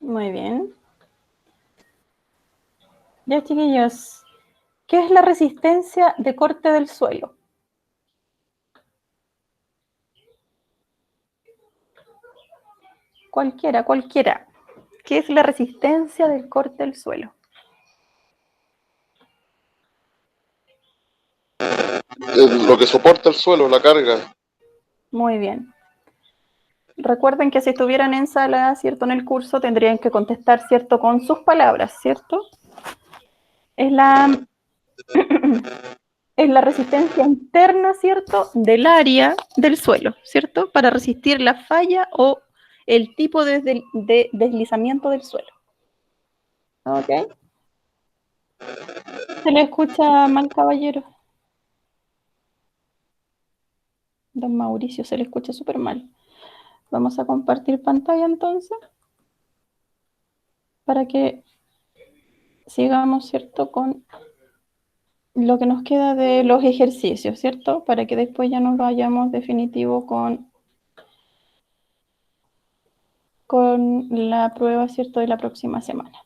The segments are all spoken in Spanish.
Muy bien. Ya, chiquillos, ¿qué es la resistencia de corte del suelo? Cualquiera. ¿Qué es la resistencia del corte del suelo? Lo que soporta el suelo, la carga. Muy bien. Recuerden que si estuvieran en sala, ¿cierto? En el curso, tendrían que contestar, ¿cierto? Con sus palabras, ¿cierto? Es la, es la resistencia interna, ¿cierto? Del área del suelo, ¿cierto? Para resistir la falla o el tipo de deslizamiento del suelo. ¿Ok? ¿Se le escucha mal, caballero? Don Mauricio, se le escucha súper mal. Vamos a compartir pantalla entonces para que sigamos, ¿cierto? Con lo que nos queda de los ejercicios, ¿cierto? Para que después ya nos vayamos definitivo con la prueba, ¿cierto? De la próxima semana.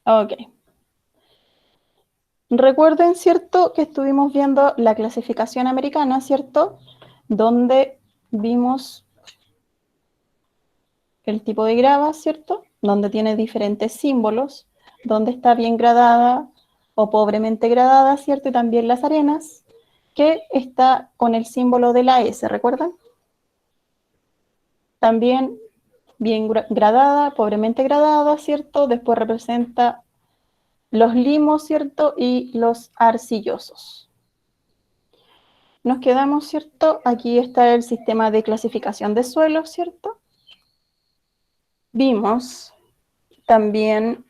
Ok. Recuerden, ¿cierto? Que estuvimos viendo la clasificación americana, ¿cierto? Donde vimos el tipo de grava, ¿cierto? Donde tiene diferentes símbolos, donde está bien gradada o pobremente gradada, ¿cierto? Y también las arenas, que está con el símbolo de la S, ¿recuerdan? También bien gradada, pobremente gradada, ¿cierto? Después representa los limos, ¿cierto? Y los arcillosos. Nos quedamos, ¿cierto? Aquí está el sistema de clasificación de suelos, ¿cierto? Vimos también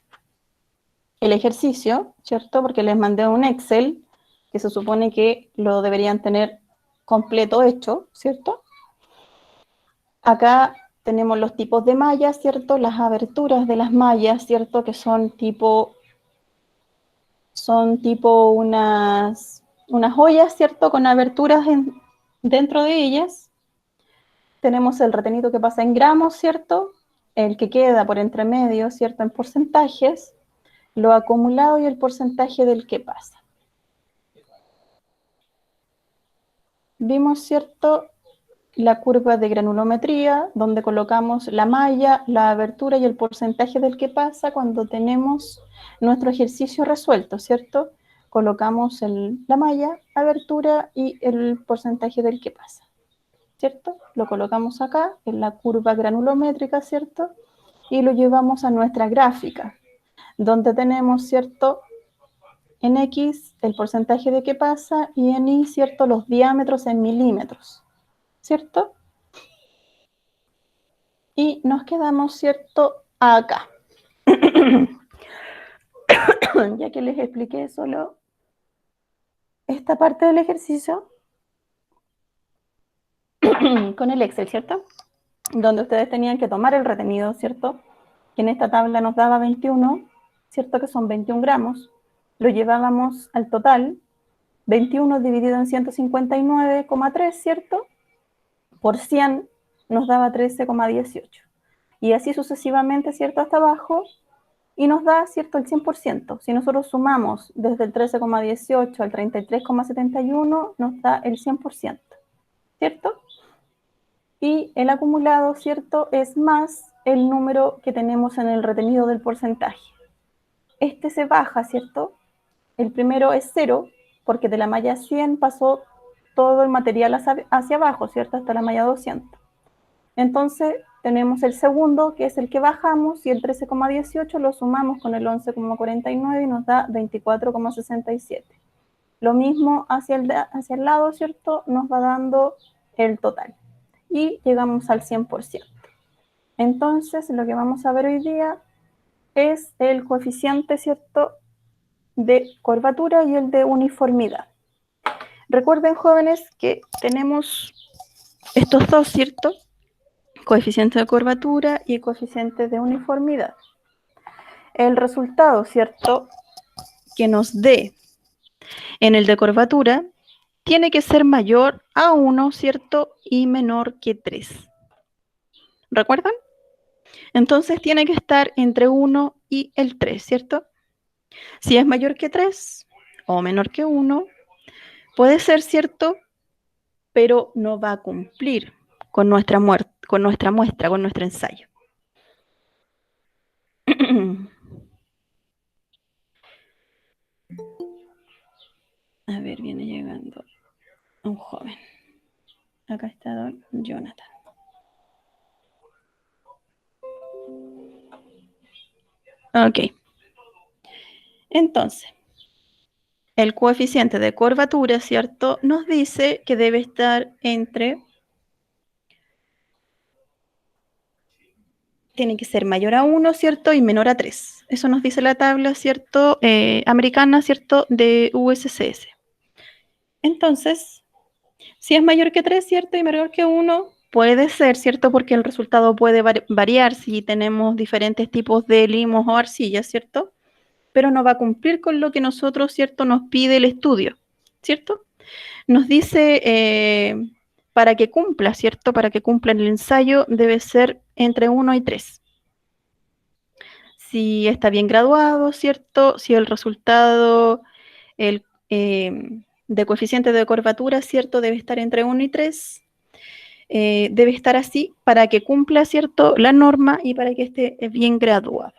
el ejercicio, ¿cierto? Porque les mandé un Excel que se supone que lo deberían tener completo hecho, ¿cierto? Acá tenemos los tipos de mallas, ¿cierto? Las aberturas de las mallas, ¿cierto? Que son tipo unas ollas, ¿cierto? Con aberturas dentro de ellas. Tenemos el retenido que pasa en gramos, ¿cierto? El que queda por entre medio, ¿cierto? En porcentajes, lo acumulado y el porcentaje del que pasa. Vimos, ¿cierto? La curva de granulometría, donde colocamos la malla, la abertura y el porcentaje del que pasa cuando tenemos nuestro ejercicio resuelto, ¿cierto? Colocamos la malla, abertura y el porcentaje del que pasa, ¿cierto? Lo colocamos acá en la curva granulométrica, ¿cierto? Y lo llevamos a nuestra gráfica, donde tenemos, ¿cierto? En X el porcentaje de que pasa y en Y, ¿cierto? Los diámetros en milímetros, ¿cierto? Y nos quedamos, ¿cierto? Acá. Ya que les expliqué solo esta parte del ejercicio con el Excel, ¿cierto? Donde ustedes tenían que tomar el retenido, ¿cierto? Que en esta tabla nos daba 21, ¿cierto? Que son 21 gramos. Lo llevábamos al total, 21 dividido en 159,3, ¿cierto? Por 100 nos daba 13,18. Y así sucesivamente, ¿cierto? Hasta abajo, y nos da, ¿cierto?, el 100%. Si nosotros sumamos desde el 13,18 al 33,71, nos da el 100%, ¿cierto? Y el acumulado, ¿cierto?, es más el número que tenemos en el retenido del porcentaje. Este se baja, ¿cierto? El primero es 0, porque de la malla 100 pasó todo el material hacia abajo, ¿cierto?, hasta la malla 200. Entonces tenemos el segundo, que es el que bajamos, y el 13,18 lo sumamos con el 11,49 y nos da 24,67. Lo mismo hacia el lado, ¿cierto? Nos va dando el total. Y llegamos al 100%. Entonces, lo que vamos a ver hoy día es el coeficiente, ¿cierto?, de curvatura y el de uniformidad. Recuerden, jóvenes, que tenemos estos dos, ¿cierto? Coeficiente de curvatura y coeficiente de uniformidad. El resultado, ¿cierto?, que nos dé en el de curvatura tiene que ser mayor a 1, ¿cierto?, y menor que 3. ¿Recuerdan? Entonces tiene que estar entre 1 y el 3, ¿cierto? Si es mayor que 3 o menor que 1, puede ser cierto, pero no va a cumplir con nuestra muestra, con nuestro ensayo. A ver, viene llegando un joven. Acá está don Jonathan. Ok. Entonces, el coeficiente de curvatura, ¿cierto? Nos dice que debe estar entre... Tiene que ser mayor a 1, ¿cierto? Y menor a 3. Eso nos dice la tabla, ¿cierto? Americana, ¿cierto? De USCS. Entonces, si es mayor que 3, ¿cierto? Y menor que 1, puede ser, ¿cierto? Porque el resultado puede variar si tenemos diferentes tipos de limos o arcillas, ¿cierto? Pero no va a cumplir con lo que nosotros, ¿cierto? Nos pide el estudio, ¿cierto? Nos dice, para que cumpla, ¿cierto? Para que cumpla el ensayo debe ser entre 1 y 3. Si está bien graduado, ¿cierto? Si el resultado de coeficiente de curvatura, ¿cierto? Debe estar entre 1 y 3. Debe estar así para que cumpla, ¿cierto? La norma y para que esté bien graduado.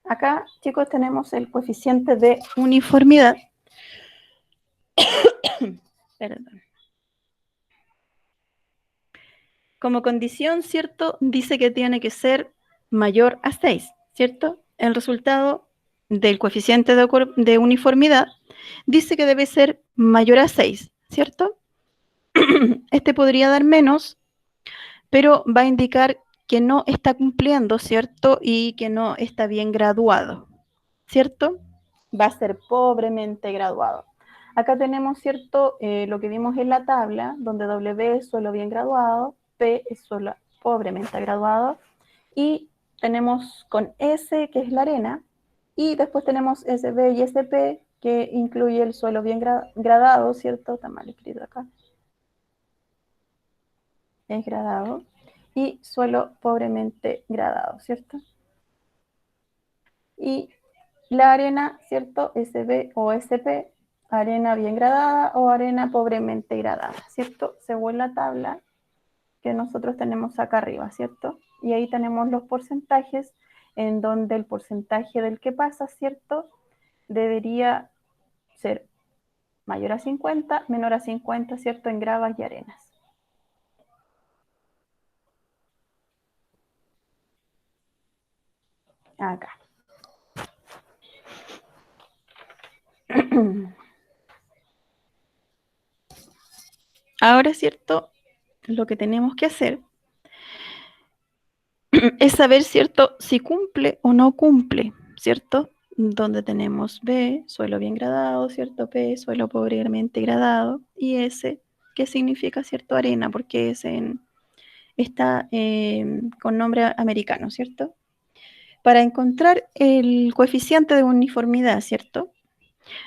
Acá, chicos, tenemos el coeficiente de uniformidad. Perdón. Como condición, ¿cierto? Dice que tiene que ser mayor a 6, ¿cierto? El resultado del coeficiente de uniformidad dice que debe ser mayor a 6, ¿cierto? Este podría dar menos, pero va a indicar que no está cumpliendo, ¿cierto? Y que no está bien graduado, ¿cierto? Va a ser pobremente graduado. Acá tenemos, ¿cierto? Lo que vimos en la tabla, donde W es suelo bien graduado, P es suelo pobremente graduado, y tenemos con S, que es la arena, y después tenemos SB y SP, que incluye el suelo bien gradado, ¿cierto? Está mal escrito acá. Es gradado. Y suelo pobremente gradado, ¿cierto? Y la arena, ¿cierto? SB o SP, arena bien gradada o arena pobremente gradada, ¿cierto? Según la tabla que nosotros tenemos acá arriba, ¿cierto? Y ahí tenemos los porcentajes en donde el porcentaje del que pasa, ¿cierto? Debería ser mayor a 50, menor a 50, ¿cierto? En gravas y arenas. Acá. Ahora, ¿cierto? Lo que tenemos que hacer es saber, ¿cierto? Si cumple o no cumple, ¿cierto? Donde tenemos B, suelo bien gradado, ¿cierto? P, suelo pobremente gradado, y S, que significa, ¿cierto? Arena, porque está con nombre americano, ¿cierto? Para encontrar el coeficiente de uniformidad, ¿cierto?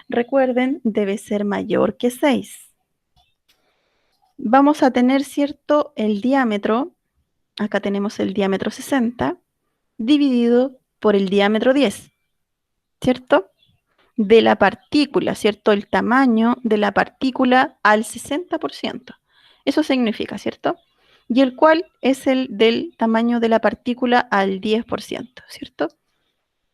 Recuerden, debe ser mayor que 6. Vamos a tener, ¿cierto? El diámetro, acá tenemos el diámetro 60, dividido por el diámetro 10, ¿cierto? De la partícula, ¿cierto? El tamaño de la partícula al 60%. Eso significa, ¿cierto? Y el cual es el del tamaño de la partícula al 10%, ¿cierto?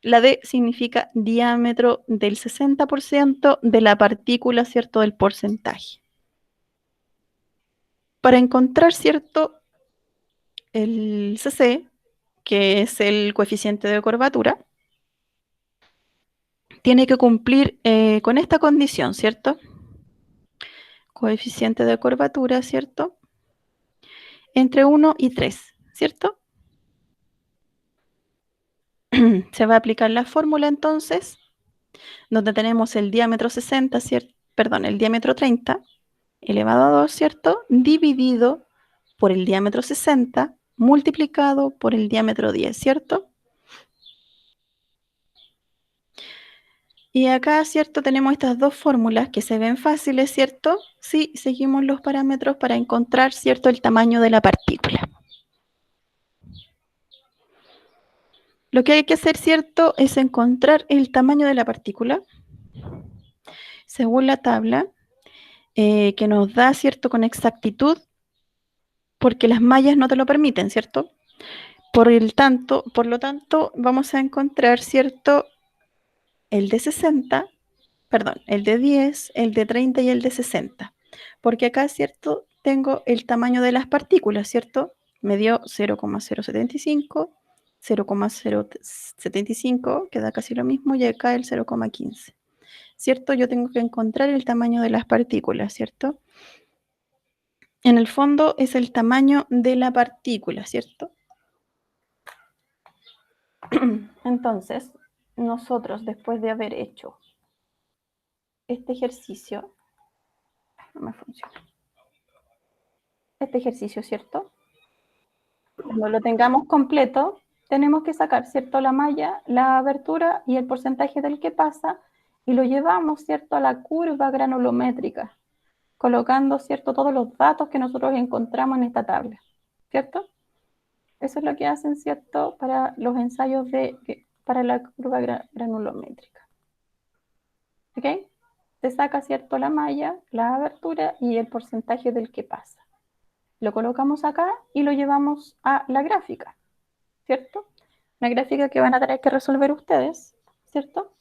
La D significa diámetro del 60% de la partícula, ¿cierto? Del porcentaje. Para encontrar, ¿cierto? El CC, que es el coeficiente de curvatura, tiene que cumplir con esta condición, ¿cierto? Coeficiente de curvatura, ¿cierto? Entre 1 y 3, ¿cierto? Se va a aplicar la fórmula entonces, donde tenemos el diámetro 60, perdón, el diámetro 30 elevado a 2, ¿cierto? Dividido por el diámetro 60 multiplicado por el diámetro 10, ¿cierto? Y acá, ¿cierto? Tenemos estas dos fórmulas que se ven fáciles, ¿cierto? Si seguimos los parámetros para encontrar, ¿cierto? El tamaño de la partícula. Lo que hay que hacer, ¿cierto? Es encontrar el tamaño de la partícula según la tabla que nos da, ¿cierto? Con exactitud, porque las mallas no te lo permiten, ¿cierto? Por lo tanto, vamos a encontrar, ¿cierto? El de 60, perdón, el de 10, el de 30 y el de 60. Porque acá, ¿cierto? Tengo el tamaño de las partículas, ¿cierto? Me dio 0,075, 0,075, queda casi lo mismo, y acá el 0,15. ¿Cierto? Yo tengo que encontrar el tamaño de las partículas, ¿cierto? En el fondo es el tamaño de la partícula, ¿cierto? Entonces, nosotros después de haber hecho este ejercicio, no me funciona, este ejercicio, ¿cierto? Cuando lo tengamos completo, tenemos que sacar, ¿cierto? La malla, la abertura y el porcentaje del que pasa y lo llevamos, ¿cierto? A la curva granulométrica, colocando, ¿cierto? Todos los datos que nosotros encontramos en esta tabla, ¿cierto? Eso es lo que hacen, ¿cierto? Para los ensayos para la curva granulométrica. ¿Ok? Se saca, ¿cierto? La malla, la abertura y el porcentaje del que pasa. Lo colocamos acá y lo llevamos a la gráfica, ¿cierto? Una gráfica que van a tener que resolver ustedes, ¿cierto?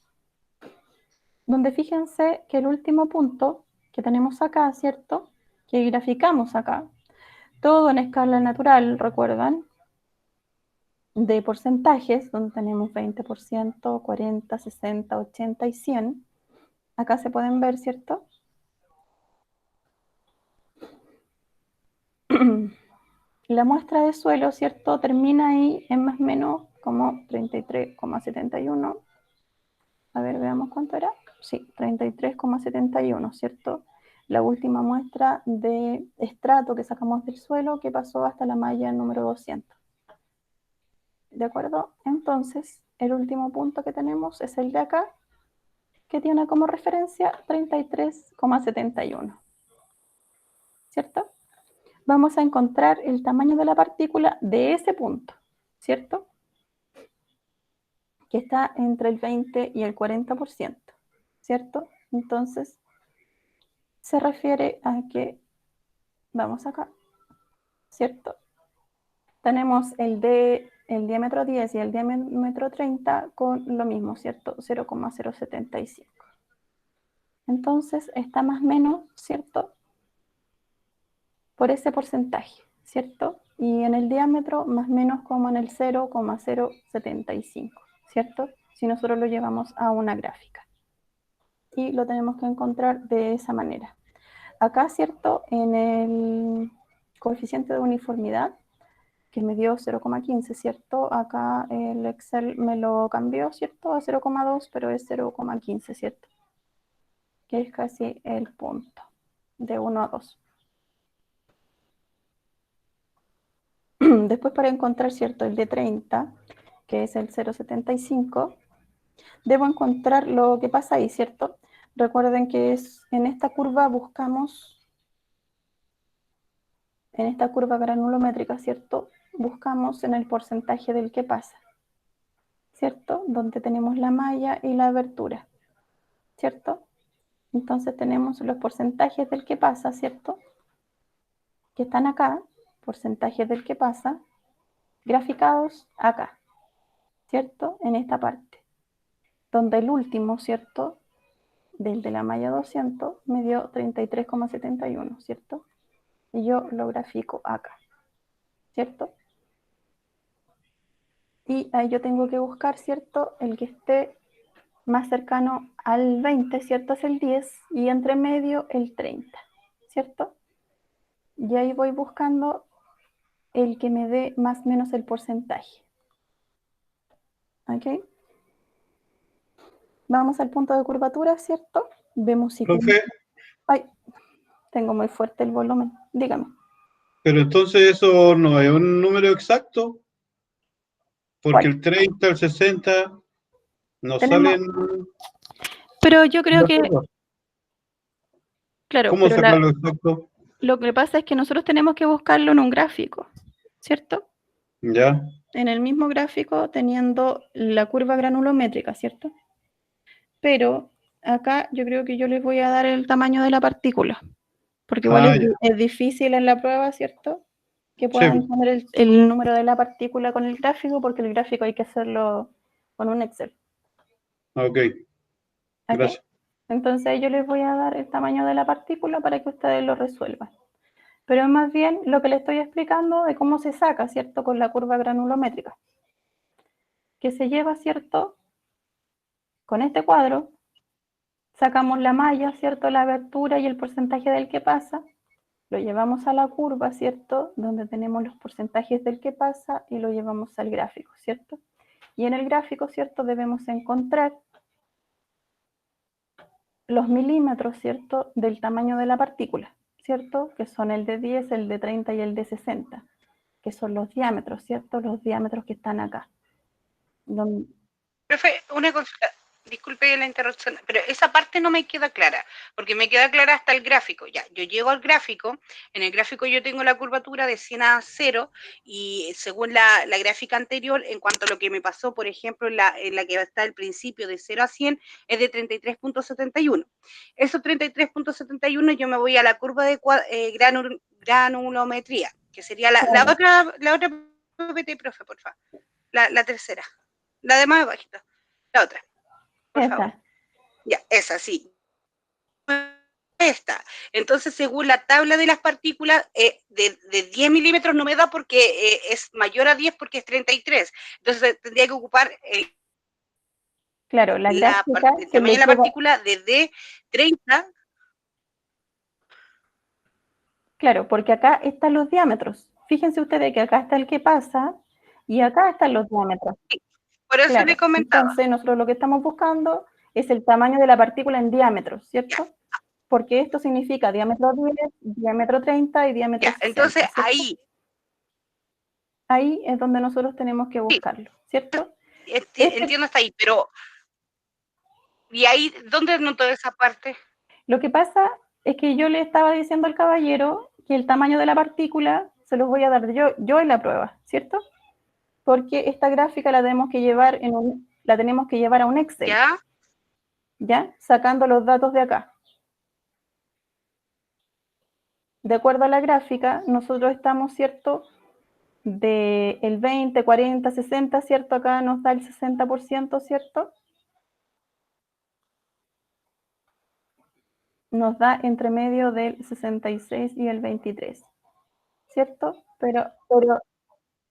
Donde fíjense que el último punto que tenemos acá, ¿cierto? Que graficamos acá, todo en escala natural, ¿recuerdan? De porcentajes, donde tenemos 20%, 40, 60, 80 y 100. Acá se pueden ver, ¿cierto? La muestra de suelo, ¿cierto? Termina ahí en más o menos como 33,71. A ver, veamos cuánto era. Sí, 33,71, ¿cierto? La última muestra de estrato que sacamos del suelo que pasó hasta la malla número 200. ¿De acuerdo? Entonces, el último punto que tenemos es el de acá, que tiene como referencia 33,71. ¿Cierto? Vamos a encontrar el tamaño de la partícula de ese punto, ¿cierto? Que está entre el 20 y el 40%, ¿cierto? Entonces, se refiere a que, vamos acá, ¿cierto? Tenemos el diámetro 10 y el diámetro 30 con lo mismo, ¿cierto? 0,075. Entonces, está más o menos, ¿cierto? Por ese porcentaje, ¿cierto? Y en el diámetro más o menos como en el 0,075, ¿cierto? Si nosotros lo llevamos a una gráfica. Y lo tenemos que encontrar de esa manera. Acá, ¿cierto? En el coeficiente de uniformidad, que me dio 0,15, ¿cierto? Acá el Excel me lo cambió, ¿cierto? A 0,2, pero es 0,15, ¿cierto? Que es casi el punto, de 1 a 2. Después para encontrar, ¿cierto? El de 30, que es el 0,75, debo encontrar lo que pasa ahí, ¿cierto? Recuerden que en esta curva buscamos, en esta curva granulométrica, ¿cierto? Buscamos en el porcentaje del que pasa, ¿cierto? Donde tenemos la malla y la abertura, ¿cierto? Entonces tenemos los porcentajes del que pasa, ¿cierto? Que están acá, porcentajes del que pasa, graficados acá, ¿cierto? En esta parte, donde el último, ¿cierto? Del de la malla 200 me dio 33,71, ¿cierto? Y yo lo grafico acá, ¿cierto? Y ahí yo tengo que buscar, ¿cierto? El que esté más cercano al 20, ¿cierto? Es el 10 y entre medio el 30, ¿cierto? Y ahí voy buscando el que me dé más o menos el porcentaje. ¿Ok? Vamos al punto de curvatura, ¿cierto? Vemos si... Profe, Ay, tengo muy fuerte el volumen. Dígame. pero entonces eso no es un número exacto, porque ¿Cuál? el 30, el 60 no Tenemos, salen. Pero yo creo que, claro, ¿Cómo pero sacarlo exacto? lo que pasa es que nosotros tenemos que buscarlo en un gráfico, ¿cierto? Ya. En el mismo gráfico teniendo la curva granulométrica, ¿cierto? Pero acá yo creo que yo les voy a dar el tamaño de la partícula, porque igual Ah, ya. es difícil en la prueba, ¿cierto? Que Sí, puedan poner el número de la partícula con el gráfico, porque el gráfico hay que hacerlo con un Excel. ok, ¿Ok? gracias. Entonces yo les voy a dar el tamaño de la partícula para que ustedes lo resuelvan. Pero es más bien lo que les estoy explicando de cómo se saca, ¿cierto? Con la curva granulométrica. Que se lleva, ¿cierto? Con este cuadro, sacamos la malla, ¿cierto? La abertura y el porcentaje del que pasa. Lo llevamos a la curva, ¿cierto? Donde tenemos los porcentajes del que pasa y lo llevamos al gráfico, ¿cierto? Y en el gráfico, ¿cierto? Debemos encontrar los milímetros, ¿cierto? Del tamaño de la partícula, ¿cierto? Que son el de 10, el de 30 y el de 60, que son los diámetros, ¿cierto? Los diámetros que están acá. Profe, una consulta, disculpe la interrupción, pero esa parte no me queda clara, porque me queda clara hasta el gráfico. Ya, yo llego al gráfico, en el gráfico yo tengo la curvatura de 100 a 0, y según la gráfica anterior, en cuanto a lo que me pasó, por ejemplo, en la que está el principio de 0 a 100, es de 33.71. Esos 33.71 yo me voy a la curva de granulometría, que sería la otra PPT, profe, por favor, la tercera. La de más bajita. La otra, por favor. Ya, esa, sí. Esta. Entonces, según la tabla de las partículas, de 10 milímetros no me da porque es mayor a 10 porque es 33. Entonces, tendría que ocupar claro, la gráfica el tamaño de la partícula desde 30. Claro, porque acá están los diámetros. Fíjense ustedes que acá está el que pasa y acá están los diámetros. Sí, por eso claro. le comentaba. Entonces, nosotros lo que estamos buscando es el tamaño de la partícula en diámetros, ¿cierto? Ya. Porque esto significa diámetro 10, diámetro 30 y diámetro ya, 60. Entonces, ¿cierto? Ahí es donde nosotros tenemos que buscarlo, ¿cierto? Entiendo hasta ahí, pero ¿y ahí dónde noto esa parte? Lo que pasa es que yo le estaba diciendo al caballero que el tamaño de la partícula se los voy a dar yo en la prueba, ¿cierto? Porque esta gráfica la tenemos que llevar a un Excel. ¿Ya? Sacando los datos de acá. De acuerdo a la gráfica, nosotros estamos, ¿cierto? De el 20, 40, 60, ¿cierto? Acá nos da el 60%, ¿cierto? Nos da entre medio del 66 y el 23, ¿cierto? Pero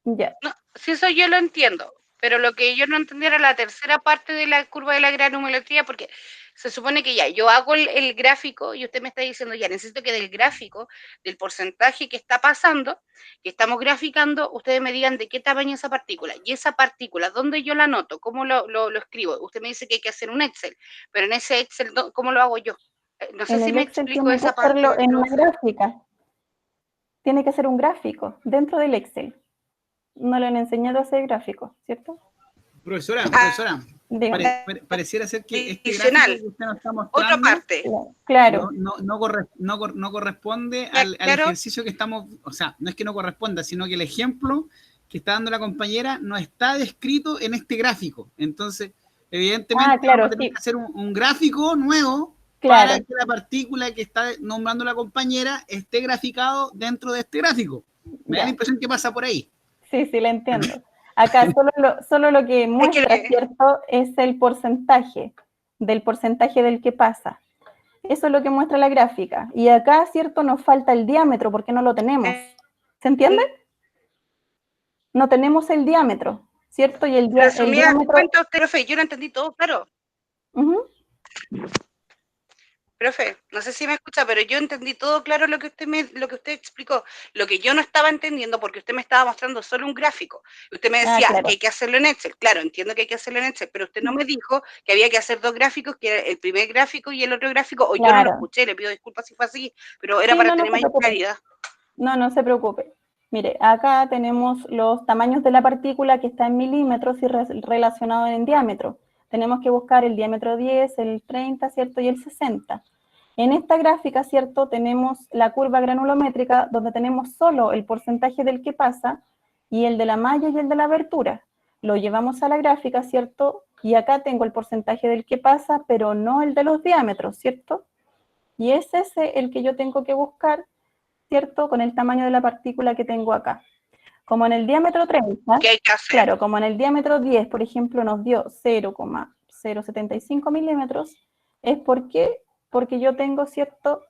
ya. No, si eso yo lo entiendo, pero lo que yo no entendía era la tercera parte de la curva de la granulometría, porque se supone que ya yo hago el gráfico y usted me está diciendo, ya necesito que del gráfico, del porcentaje que está pasando, que estamos graficando, ustedes me digan de qué tamaño es esa partícula. Y esa partícula, ¿dónde yo la anoto? ¿Cómo lo escribo? Usted me dice que hay que hacer un Excel, pero en ese Excel, ¿cómo lo hago yo? No sé si me explico esa parte. Tiene que hacerlo en una gráfica. Tiene que ser un gráfico dentro del Excel. No le han enseñado a hacer gráficos, ¿cierto? Profesora, pareciera ser que este gráfico que usted nos está mostrando, otra parte, claro, no corresponde al ejercicio que estamos, o sea, no es que no corresponda, sino que el ejemplo que está dando la compañera no está descrito en este gráfico. Entonces, evidentemente, vamos a tener que hacer un gráfico nuevo para que la partícula que está nombrando la compañera esté graficado dentro de este gráfico. Me da la impresión que pasa por ahí. Sí, la entiendo. Acá solo lo que muestra, ¿cierto? Es el porcentaje del que pasa. Eso es lo que muestra la gráfica. Y acá, ¿cierto? Nos falta el diámetro porque no lo tenemos. ¿Se entiende? No tenemos el diámetro, ¿cierto? Y el diámetro... cuenta usted, profe, yo no entendí todo, claro. Profe, no sé si me escucha, pero yo entendí todo claro lo que usted explicó. Lo que yo no estaba entendiendo, porque usted me estaba mostrando solo un gráfico. Usted me decía que hay que hacerlo en Excel. Claro, entiendo que hay que hacerlo en Excel, pero usted no me dijo que había que hacer dos gráficos, que era el primer gráfico y el otro gráfico, o yo no lo escuché, le pido disculpas si fue así, pero era para tener más claridad. No se preocupe. Mire, acá tenemos los tamaños de la partícula que está en milímetros y relacionado en diámetro. tenemos que buscar el diámetro 10, el 30, ¿cierto? Y el 60. En esta gráfica, ¿cierto? Tenemos la curva granulométrica donde tenemos solo el porcentaje del que pasa y el de la malla y el de la abertura. Lo llevamos a la gráfica, ¿cierto? Y acá tengo el porcentaje del que pasa, pero no el de los diámetros, ¿cierto? Y es ese el que yo tengo que buscar, ¿cierto? Con el tamaño de la partícula que tengo acá. Como en el diámetro 30, ¿Qué hay que hacer? claro, como en el diámetro 10, por ejemplo, nos dio 0,075 milímetros, es porque yo tengo, ¿cierto?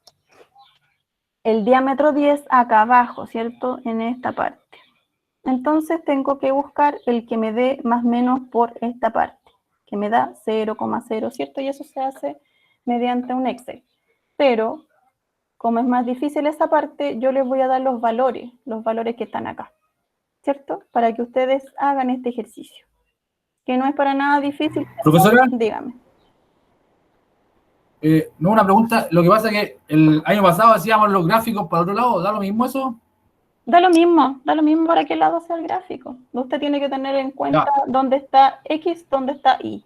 El diámetro 10 acá abajo, ¿cierto? En esta parte. Entonces tengo que buscar el que me dé más o menos por esta parte, que me da 0,0, ¿cierto? Y eso se hace mediante un Excel. Pero, como es más difícil esa parte, yo les voy a dar los valores que están acá, ¿cierto? Para que ustedes hagan este ejercicio, que no es para nada difícil. Profesora, dígame. no una pregunta. Lo que pasa es que el año pasado hacíamos los gráficos para otro lado. ¿Da lo mismo eso? Da lo mismo para qué lado sea el gráfico. Usted tiene que tener en cuenta dónde está X, dónde está Y.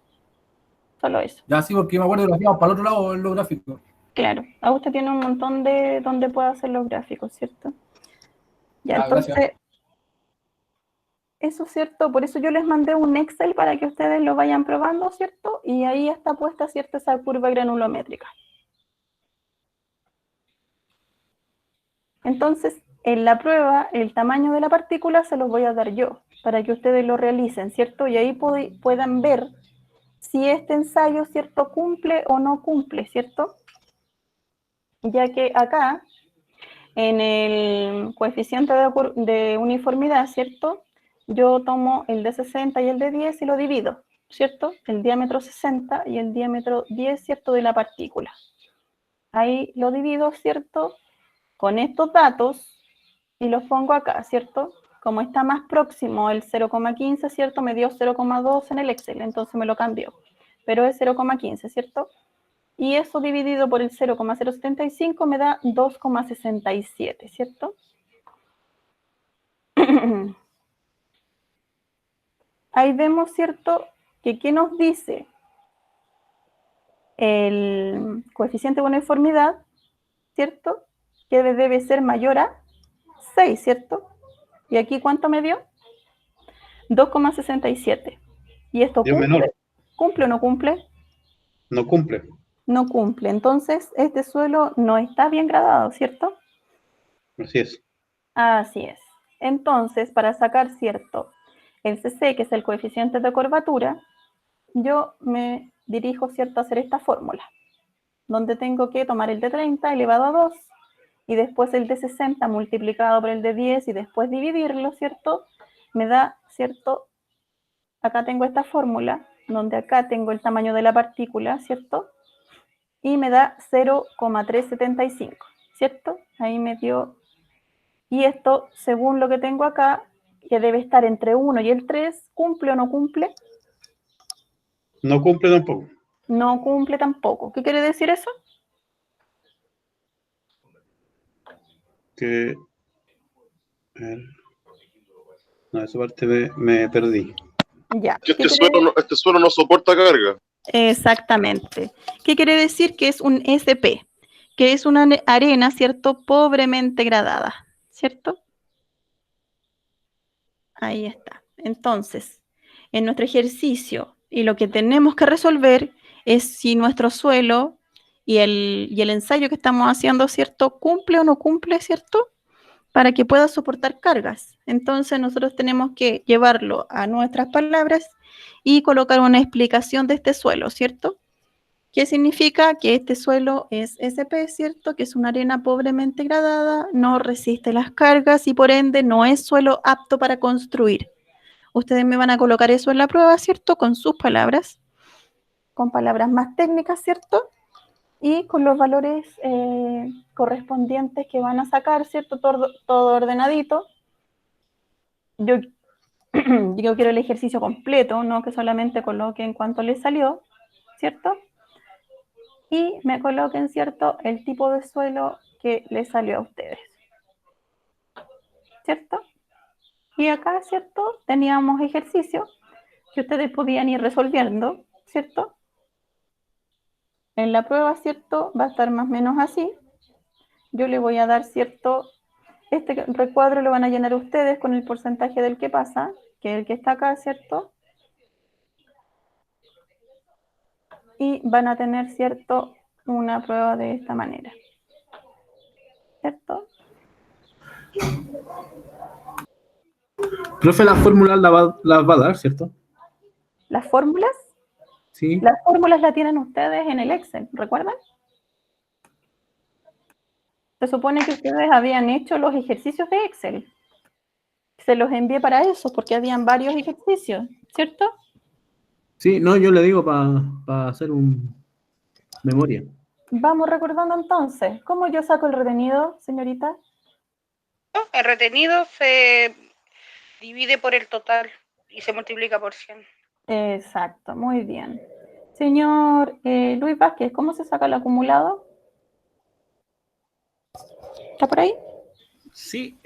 Solo eso. Ya sí, porque me acuerdo que lo hacíamos para el otro lado en los gráficos. Claro, a usted tiene un montón de donde puede hacer los gráficos, ¿cierto? Ya, entonces, gracias. eso es cierto, por eso yo les mandé un Excel para que ustedes lo vayan probando, ¿cierto? Y ahí está puesta, ¿cierto? Esa curva granulométrica. Entonces, en la prueba, el tamaño de la partícula se los voy a dar yo, para que ustedes lo realicen, ¿cierto? Y ahí puedan ver si este ensayo, ¿cierto? Cumple o no cumple, ¿cierto? Ya que acá, en el coeficiente de uniformidad, ¿cierto? Yo tomo el de 60 y el de 10 y lo divido, ¿cierto? El diámetro 60 y el diámetro 10, ¿cierto? De la partícula. Ahí lo divido, ¿cierto? Con estos datos y los pongo acá, ¿cierto? Como está más próximo el 0,15, ¿cierto? Me dio 0,2 en el Excel, entonces me lo cambió. Pero es 0,15, ¿cierto? Y eso dividido por el 0,075 me da 2,67, ¿cierto? Ahí vemos, ¿cierto? Que ¿qué nos dice el coeficiente de uniformidad? ¿Cierto? Que debe ser mayor a 6, ¿cierto? ¿Y aquí cuánto me dio? 2,67. ¿Y esto cumple o no cumple? No cumple. No cumple. Entonces, este suelo no está bien gradado, ¿cierto? Así es. Así es. Entonces, para sacar, ¿cierto? El CC, que es el coeficiente de curvatura, yo me dirijo, ¿cierto?, a hacer esta fórmula, donde tengo que tomar el de 30 elevado a 2, y después el de 60 multiplicado por el de 10, y después dividirlo, ¿cierto? Me da, ¿cierto? Acá tengo esta fórmula, donde acá tengo el tamaño de la partícula, ¿cierto? Y me da 0,375, ¿cierto? Ahí me dio, y esto, según lo que tengo acá, que debe estar entre 1 y el 3, ¿cumple o no cumple? No cumple tampoco. No cumple tampoco. ¿Qué quiere decir eso? Que... No, esa parte me perdí. Ya. Que este suelo no soporta carga. Exactamente. ¿Qué quiere decir? Que es un SP, que es una arena, ¿cierto? Pobremente gradada, ¿cierto? Ahí está. Entonces, en nuestro ejercicio, y lo que tenemos que resolver es si nuestro suelo y el ensayo que estamos haciendo, ¿cierto? ¿Cumple o no cumple, ¿cierto? Para que pueda soportar cargas. Entonces, nosotros tenemos que llevarlo a nuestras palabras y colocar una explicación de este suelo, ¿cierto? ¿Qué significa? Que este suelo es SP, ¿cierto? Que es una arena pobremente gradada, no resiste las cargas y por ende no es suelo apto para construir. Ustedes me van a colocar eso en la prueba, ¿cierto? Con sus palabras, con palabras más técnicas, ¿cierto? Y con los valores correspondientes que van a sacar, ¿cierto? Todo ordenadito. Yo quiero el ejercicio completo, no que solamente coloquen cuánto les salió, ¿cierto? Y me coloquen, ¿cierto?, el tipo de suelo que les salió a ustedes, ¿cierto? Y acá, ¿cierto?, teníamos ejercicios que ustedes podían ir resolviendo, ¿cierto? En la prueba, ¿cierto? Va a estar más o menos así. Yo le voy a dar, ¿cierto? Este recuadro lo van a llenar ustedes con el porcentaje del que pasa, que es el que está acá, ¿cierto? Y van a tener, ¿cierto? Una prueba de esta manera. ¿Cierto? Profe, las fórmulas las va a dar, ¿cierto? Las fórmulas Sí. Las fórmulas las tienen ustedes en el Excel, ¿recuerdan? Se supone que ustedes habían hecho los ejercicios de Excel. Se los envié para eso, porque habían varios ejercicios, ¿cierto? Sí, no, yo le digo para hacer un memoria. Vamos recordando entonces. ¿Cómo yo saco el retenido, señorita? El retenido se divide por el total y se multiplica por 100. Exacto, muy bien. Señor Luis Vázquez, ¿cómo se saca el acumulado? ¿Está por ahí? Sí,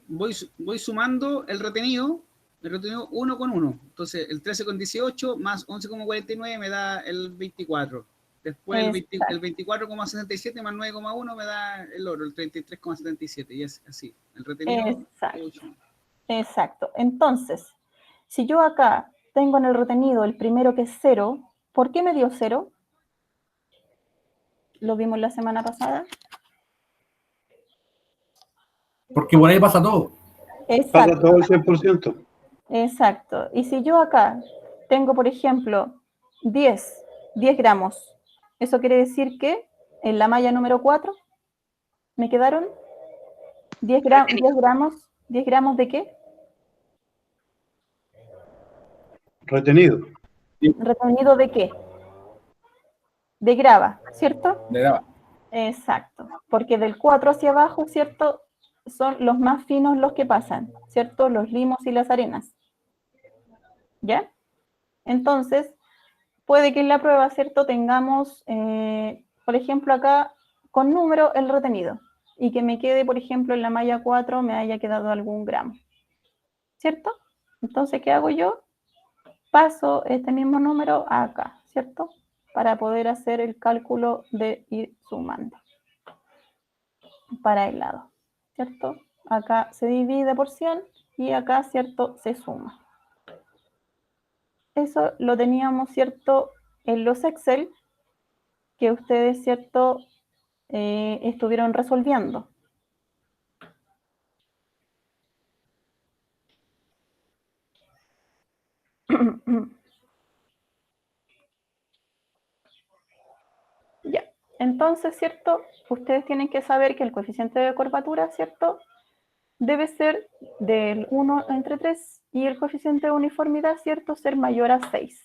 voy sumando el retenido 1 con 1. Entonces, el 13,18 más 11,49 me da el 24. Después el 24,67 más 9,1 me da el oro, el 33,77. Y es así. El retenido. Exacto. Entonces, si yo acá tengo en el retenido el primero que es 0, ¿por qué me dio 0? Lo vimos la semana pasada. Porque por ahí pasa todo. Exacto. Pasa todo el 100%. Exacto. Y si yo acá tengo, por ejemplo, 10 gramos, eso quiere decir que en la malla número 4 me quedaron 10 gramos. ¿10 gramos de qué? Retenido. ¿Retenido de qué? De grava, ¿cierto? De grava. Exacto. Porque del 4 hacia abajo, ¿cierto? Son los más finos los que pasan, ¿cierto? Los limos y las arenas. ¿Ya? Entonces, puede que en la prueba, ¿cierto? Tengamos, por ejemplo, acá con número el retenido y que me quede, por ejemplo, en la malla 4 me haya quedado algún gramo, ¿cierto? Entonces, ¿qué hago yo? Paso este mismo número acá, ¿cierto? Para poder hacer el cálculo de ir sumando para el lado, ¿cierto? Acá se divide por 100 y acá, ¿cierto? Se suma. Eso lo teníamos, ¿cierto? En los Excel que ustedes, ¿cierto? Estuvieron resolviendo. Ya, entonces, ¿cierto? Ustedes tienen que saber que el coeficiente de curvatura, ¿cierto? Debe ser del 1 entre 3 y el coeficiente de uniformidad, ¿cierto? Ser mayor a 6.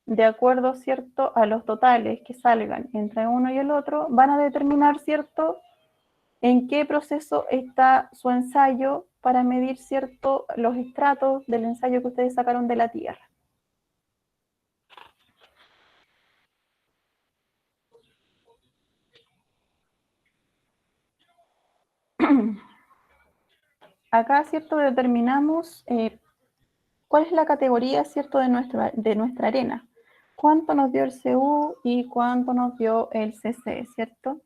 De acuerdo, ¿cierto? A los totales que salgan entre uno y el otro, van a determinar, ¿cierto? En qué proceso está su ensayo para medir, ¿cierto? Los estratos del ensayo que ustedes sacaron de la Tierra. Acá, ¿cierto? Determinamos cuál es la categoría, ¿cierto? De nuestra arena. ¿Cuánto nos dio el CU y cuánto nos dio el CC, ¿cierto?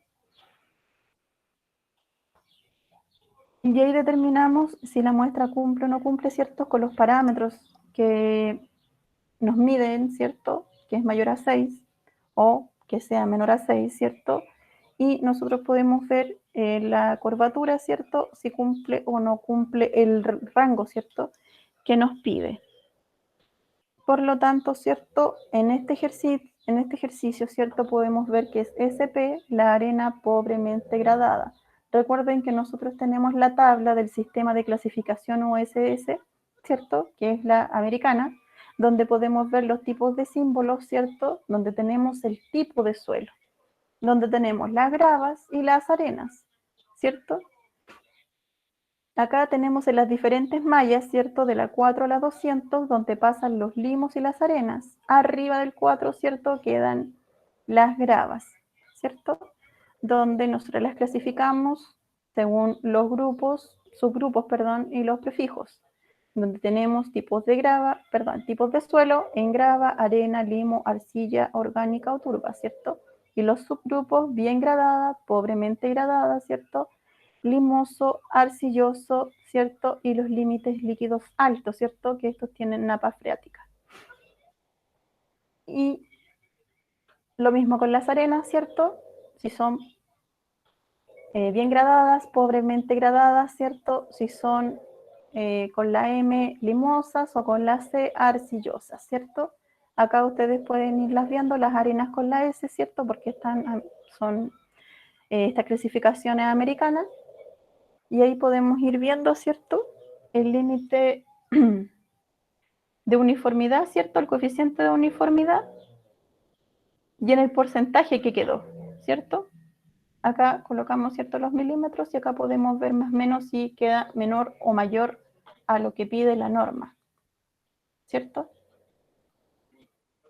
Y ahí determinamos si la muestra cumple o no cumple, ¿cierto? Con los parámetros que nos miden, ¿cierto? Que es mayor a 6 o que sea menor a 6, ¿cierto? Y nosotros podemos ver la curvatura, ¿cierto? Si cumple o no cumple el rango, ¿cierto? Que nos pide. Por lo tanto, ¿cierto? En este ejercicio, ¿cierto? Podemos ver que es SP, la arena pobremente gradada. Recuerden que nosotros tenemos la tabla del sistema de clasificación USS, ¿cierto? Que es la americana, donde podemos ver los tipos de símbolos, ¿cierto? Donde tenemos el tipo de suelo, donde tenemos las gravas y las arenas, ¿cierto? Acá tenemos en las diferentes mallas, ¿cierto? De la 4 a la 200, donde pasan los limos y las arenas. Arriba del 4, ¿cierto? Quedan las gravas, ¿cierto? Donde nosotros las clasificamos según los grupos, subgrupos, perdón, y los prefijos. donde tenemos tipos de tipos de suelo en grava, arena, limo, arcilla, orgánica o turba, ¿cierto? Y los subgrupos bien gradada, pobremente gradada, ¿cierto? Limoso, arcilloso, ¿cierto? Y los límites líquidos altos, ¿cierto? Que estos tienen napa freática. Y lo mismo con las arenas, ¿cierto? Si son bien gradadas, pobremente gradadas, ¿cierto? Si son con la M limosas o con la C arcillosas, ¿cierto? Acá ustedes pueden irlas viendo, las arenas con la S, ¿cierto? Porque son esta clasificación es americana. Y ahí podemos ir viendo, ¿cierto? El límite de uniformidad, ¿cierto? El coeficiente de uniformidad y en el porcentaje que quedó, ¿cierto? Acá colocamos, ¿cierto?, los milímetros y acá podemos ver más o menos si queda menor o mayor a lo que pide la norma, ¿cierto?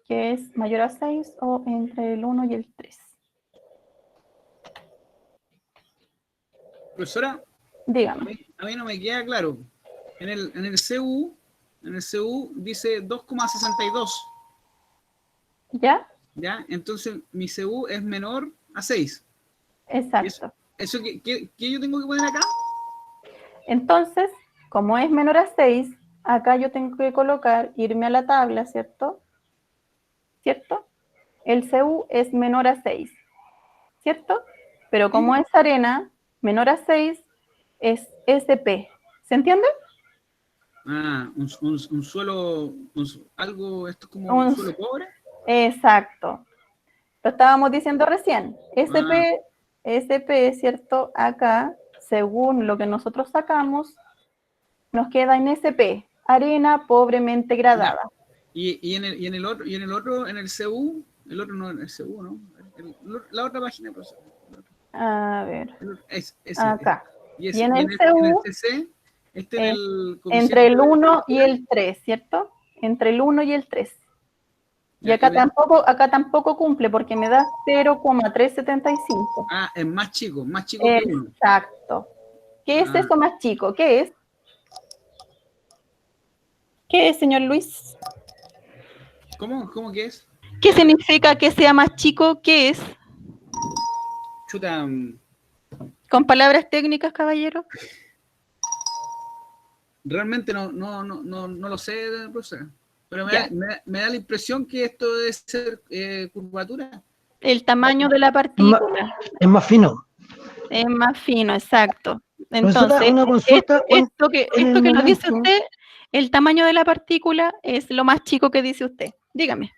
Que es mayor a 6 o entre el 1 y el 3. Profesora, Dígame. a mí no me queda claro. En el CU dice 2,62. ¿Ya? ¿Ya? Entonces mi CU es menor a 6. Exacto. ¿Eso qué yo tengo que poner acá? Entonces, como es menor a 6, acá yo tengo que irme a la tabla, ¿cierto? ¿Cierto? El CU es menor a 6, ¿cierto? Pero como es arena, menor a 6 es SP. ¿Se entiende? Ah, un suelo, algo, esto es como un suelo pobre. Exacto. Lo estábamos diciendo recién. SP, ¿cierto? Acá, según lo que nosotros sacamos, nos queda en SP, arena pobremente gradada. Y en el otro, en el CU, el otro no, el CU, ¿no? La otra página, profesor. A ver. Acá. Y en el CU, en el CC, entre el 1 y el 3, ¿cierto? Entre el 1 y el 3. Y acá tampoco cumple porque me da 0,375. Ah, es más chico que 1. Exacto. ¿Qué es eso más chico? ¿Qué es? ¿Qué es, señor Luis? ¿Cómo que es? ¿Qué significa que sea más chico? ¿Qué es? Chuta. Con palabras técnicas, caballero. Realmente no lo sé, profesor. Pero me da la impresión que esto debe ser curvatura. El tamaño de la partícula. Es más fino. Es más fino, exacto. Entonces, una consulta, esto que lo dice usted, el tamaño de la partícula es lo más chico que dice usted. Dígame.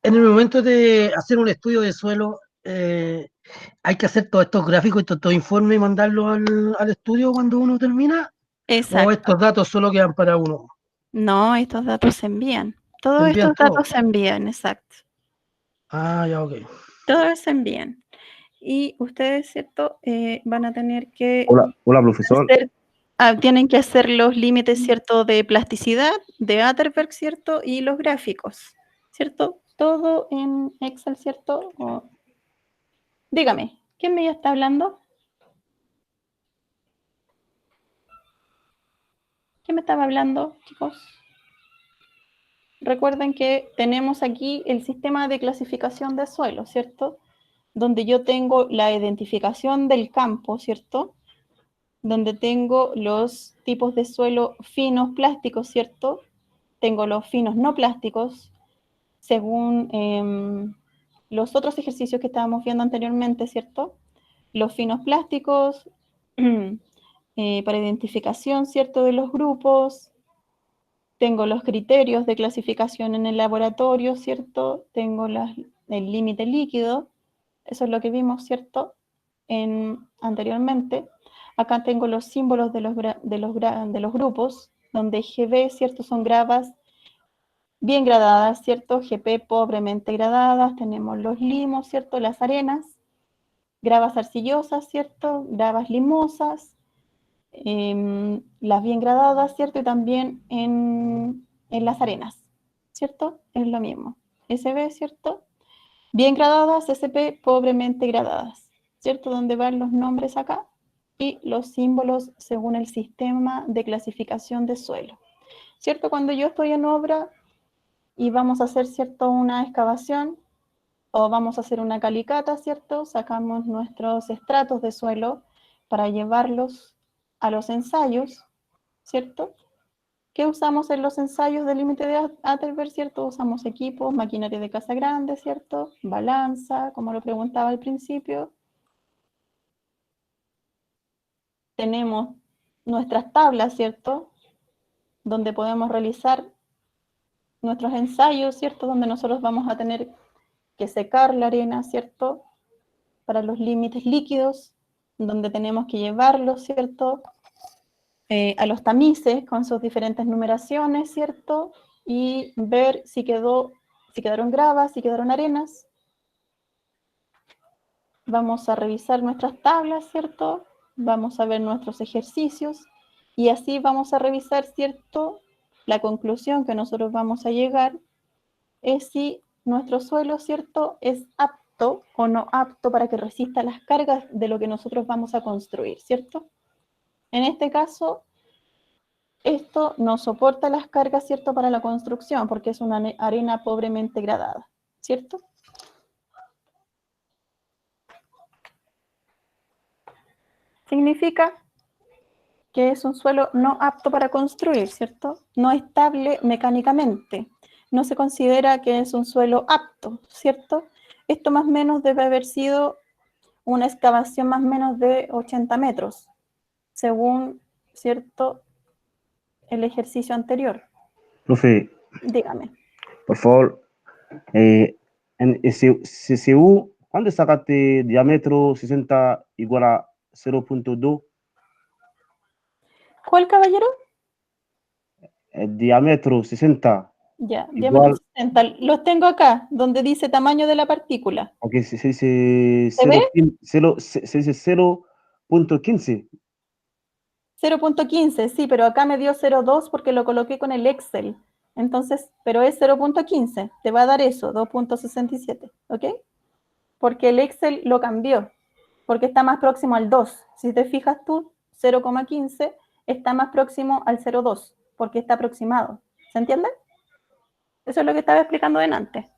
En el momento de hacer un estudio de suelo, hay que hacer todos estos gráficos y todos estos informes y mandarlos al estudio cuando uno termina. Exacto. ¿O estos datos solo quedan para uno? No, estos datos se envían. Todos estos datos se envían, exacto. Ah, ya, ok. Todos se envían. Y ustedes, ¿cierto? Van a tener que... Hola, profesor. Tienen que hacer los límites, ¿cierto? De plasticidad, de Atterberg, ¿cierto? Y los gráficos, ¿cierto? Todo en Excel, ¿cierto? Dígame, ¿quién me está hablando? ¿Quién me estaba hablando, chicos? Recuerden que tenemos aquí el sistema de clasificación de suelo, ¿cierto? Donde yo tengo la identificación del campo, ¿cierto? Donde tengo los tipos de suelo finos plásticos, ¿cierto? Tengo los finos no plásticos, según los otros ejercicios que estábamos viendo anteriormente, ¿cierto? Los finos plásticos, para identificación, ¿cierto?, de los grupos. Tengo los criterios de clasificación en el laboratorio, ¿cierto? Tengo el límite líquido, eso es lo que vimos, ¿cierto?, anteriormente. Acá tengo los símbolos de los grupos, donde GB, ¿cierto?, son gravas bien gradadas, ¿cierto? GP pobremente gradadas. Tenemos los limos, ¿cierto? Las arenas, gravas arcillosas, ¿cierto? Gravas limosas, las bien gradadas, ¿cierto? Y también en las arenas, ¿cierto? Es lo mismo. SB, ¿cierto? Bien gradadas, SP pobremente gradadas, ¿cierto? Donde van los nombres acá y los símbolos según el sistema de clasificación de suelo. ¿cierto? Cuando yo estoy en obra y vamos a hacer, ¿cierto?, una excavación o vamos a hacer una calicata, ¿cierto? Sacamos nuestros estratos de suelo para llevarlos a los ensayos, ¿cierto? ¿Qué usamos en los ensayos del límite de Atterberg, ¿cierto? Usamos equipos, maquinaria de casa grande, ¿cierto? Balanza, como lo preguntaba al principio. Tenemos nuestras tablas, ¿cierto? Donde podemos realizar nuestros ensayos, ¿cierto? Donde nosotros vamos a tener que secar la arena, ¿cierto? Para los límites líquidos, donde tenemos que llevarlos, ¿cierto? A los tamices con sus diferentes numeraciones, ¿cierto? Y ver si quedaron gravas, si quedaron arenas. Vamos a revisar nuestras tablas, ¿cierto? Vamos a ver nuestros ejercicios y así vamos a revisar, ¿cierto? La conclusión que nosotros vamos a llegar es si nuestro suelo, ¿cierto?, es apto o no apto para que resista las cargas de lo que nosotros vamos a construir, ¿cierto? En este caso, esto no soporta las cargas, ¿cierto?, para la construcción, porque es una arena pobremente gradada, ¿cierto? Significa que es un suelo no apto para construir, ¿cierto? No estable mecánicamente. No se considera que es un suelo apto, ¿cierto? Esto más o menos debe haber sido una excavación más o menos de 80 metros, según, ¿cierto?, el ejercicio anterior. Profe, Dígame. por favor, en CCU, ¿cuándo sacaste diámetro 60 igual a 0.2? ¿Cuál, caballero? El diámetro 60. Ya, igual, diámetro 60. Los tengo acá, donde dice tamaño de la partícula. Ok, se dice ¿Se ve? 0.15. 0.15, sí, pero acá me dio 0.2 porque lo coloqué con el Excel. Entonces, pero es 0.15, te va a dar eso, 2.67, ¿ok? Porque el Excel lo cambió, porque está más próximo al 2. Si te fijas tú, 0,15 está más próximo al 0.2, porque está aproximado. ¿Se entiende? Eso es lo que estaba explicando delante.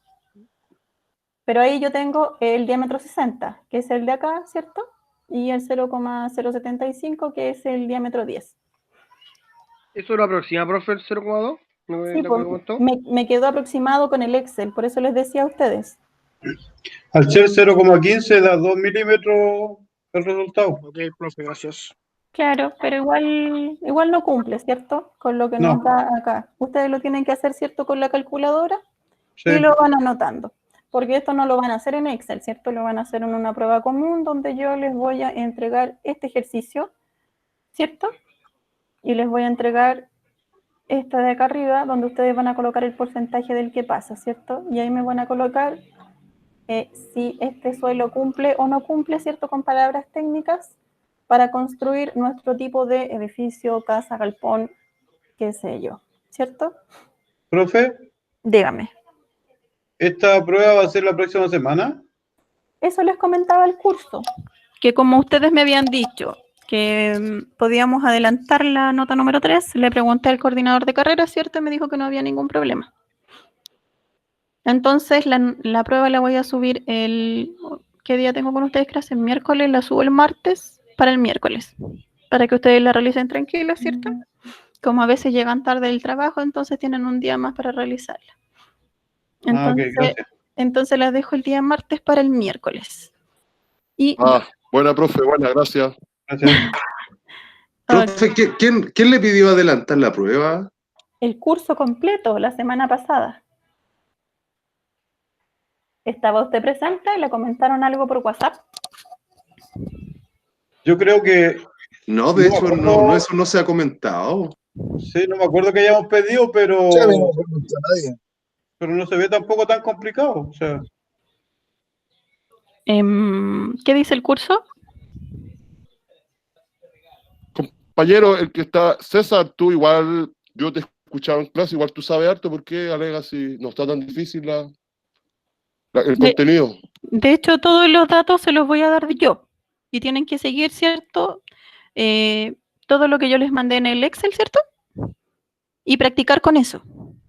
Pero ahí yo tengo el diámetro 60, que es el de acá, ¿cierto? Y el 0,075, que es el diámetro 10. ¿Eso lo aproxima, profe, el 0,2? Sí, pues, me quedó aproximado con el Excel, por eso les decía a ustedes. Al ser 0,15 da 2 milímetros el resultado. Ok, profe, gracias. Claro, pero igual no cumple, ¿cierto? Con lo que nos da acá. Ustedes lo tienen que hacer, ¿cierto? Con la calculadora y lo van anotando. Porque esto no lo van a hacer en Excel, ¿cierto? Lo van a hacer en una prueba común donde yo les voy a entregar este ejercicio, ¿cierto? Y les voy a entregar esta de acá arriba, donde ustedes van a colocar el porcentaje del que pasa, ¿cierto? Y ahí me van a colocar si este suelo cumple o no cumple, ¿cierto? Con palabras técnicas para construir nuestro tipo de edificio, casa, galpón, qué sé yo, ¿cierto? Profe. Dígame. ¿Esta prueba va a ser la próxima semana? Eso les comentaba el curso, que como ustedes me habían dicho que podíamos adelantar la nota número 3, le pregunté al coordinador de carrera, ¿cierto? Y me dijo que no había ningún problema. Entonces la prueba la voy a subir ¿qué día tengo con ustedes clase? El miércoles, la subo el martes para el miércoles, para que ustedes la realicen tranquila, ¿cierto? Como a veces llegan tarde del trabajo, entonces tienen un día más para realizarla. Entonces las dejo el día martes para el miércoles. Buena, profe, buena, gracias. Profe, ¿quién le pidió adelantar la prueba? El curso completo, la semana pasada. ¿Estaba usted presente? ¿Le comentaron algo por WhatsApp? Yo creo que... No, de hecho, no, eso no se ha comentado. Sí, no me acuerdo que hayamos pedido, pero... Sí, a mí no me preguntó nadie. Pero no se ve tampoco tan complicado, o sea... ¿Qué dice el curso? Compañero, el que está... César, tú igual... Yo te escuchaba en clase, igual tú sabes harto, ¿por qué alegas si no está tan difícil el contenido? De hecho, todos los datos se los voy a dar yo. Y tienen que seguir, ¿cierto? Todo lo que yo les mandé en el Excel, ¿cierto? y practicar con eso.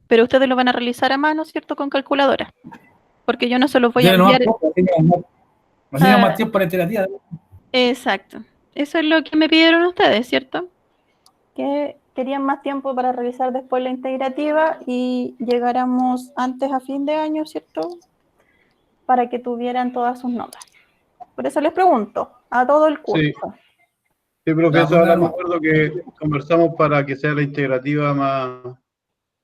Pero ustedes lo van a realizar a mano, ¿cierto? Con calculadora. Porque yo no se los voy a enviar. Así más tiempo en la iterativa. Exacto. Eso es lo que me pidieron ustedes, ¿cierto? Que querían más tiempo para realizar después la integrativa y llegáramos antes a fin de año, ¿cierto? Para que tuvieran todas sus notas. Por eso les pregunto a todo el curso. Sí, sí, profesor, ahora me acuerdo que conversamos para que sea la integrativa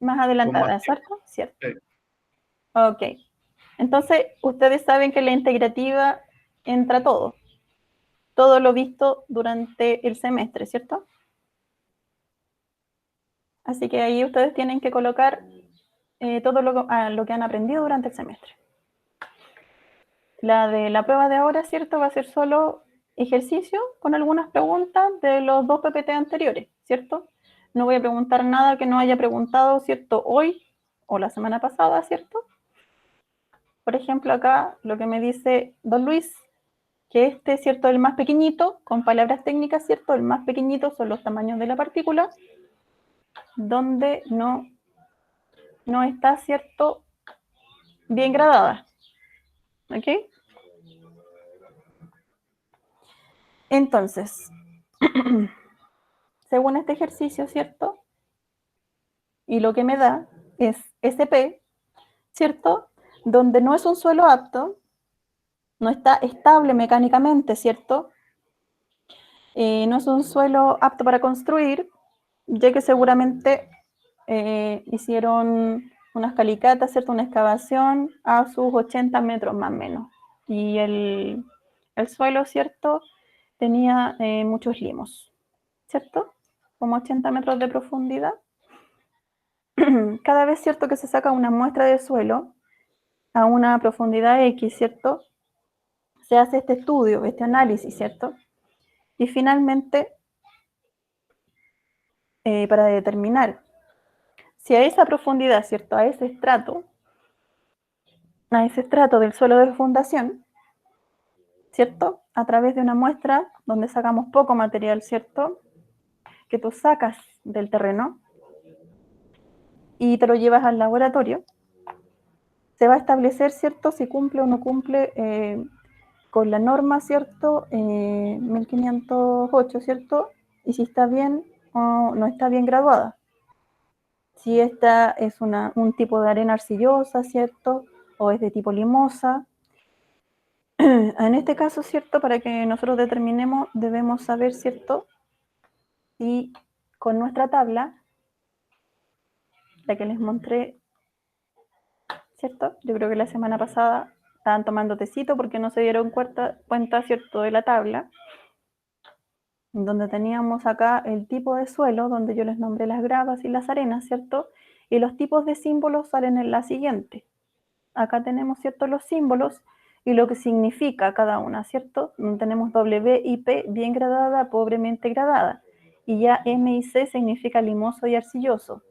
más adelantada, ¿cierto? Cierto. Sí. Ok. Entonces, ustedes saben que la integrativa entra todo. Todo lo visto durante el semestre, ¿cierto? Así que ahí ustedes tienen que colocar todo lo que han aprendido durante el semestre. La de la prueba de ahora, ¿cierto? Va a ser solo ejercicio con algunas preguntas de los 2 PPT anteriores, ¿cierto? No voy a preguntar nada que no haya preguntado, ¿cierto? Hoy o la semana pasada, ¿cierto? Por ejemplo, acá lo que me dice don Luis, que este, ¿cierto? El más pequeñito, con palabras técnicas, ¿cierto? El más pequeñito son los tamaños de la partícula, donde no está, ¿cierto? Bien gradada. ¿Ok? Entonces, según este ejercicio, ¿cierto? Y lo que me da es SP, ¿cierto? Donde no es un suelo apto, no está estable mecánicamente, ¿cierto? No es un suelo apto para construir, ya que seguramente hicieron unas calicatas, ¿cierto? Una excavación a sus 80 metros más o menos. Y el suelo, ¿cierto? Tenía muchos limos, ¿cierto? Como 80 metros de profundidad. Cada vez, ¿cierto? Que se saca una muestra de suelo a una profundidad X, ¿cierto? Se hace este estudio, este análisis, ¿cierto? Y finalmente, para determinar si a esa profundidad, ¿cierto? A ese estrato del suelo de fundación, ¿cierto? A través de una muestra donde sacamos poco material, ¿cierto? Que tú sacas del terreno y te lo llevas al laboratorio, se va a establecer, ¿cierto? Si cumple o no cumple con la norma, ¿cierto? 1508, ¿cierto? Y si está bien o no está bien graduada. Si esta es un tipo de arena arcillosa, ¿cierto? O es de tipo limosa. En este caso, ¿cierto? Para que nosotros determinemos, debemos saber, ¿cierto? Y con nuestra tabla, la que les mostré, ¿cierto? Yo creo que la semana pasada estaban tomando tecito porque no se dieron cuenta, ¿cierto? De la tabla, donde teníamos acá el tipo de suelo, donde yo les nombré las gravas y las arenas, ¿cierto? Y los tipos de símbolos salen en la siguiente. Acá tenemos, ¿cierto? Los símbolos y lo que significa cada una, ¿cierto? Tenemos W y P bien gradada, pobremente gradada. Y ya M y C significa limoso y arcilloso,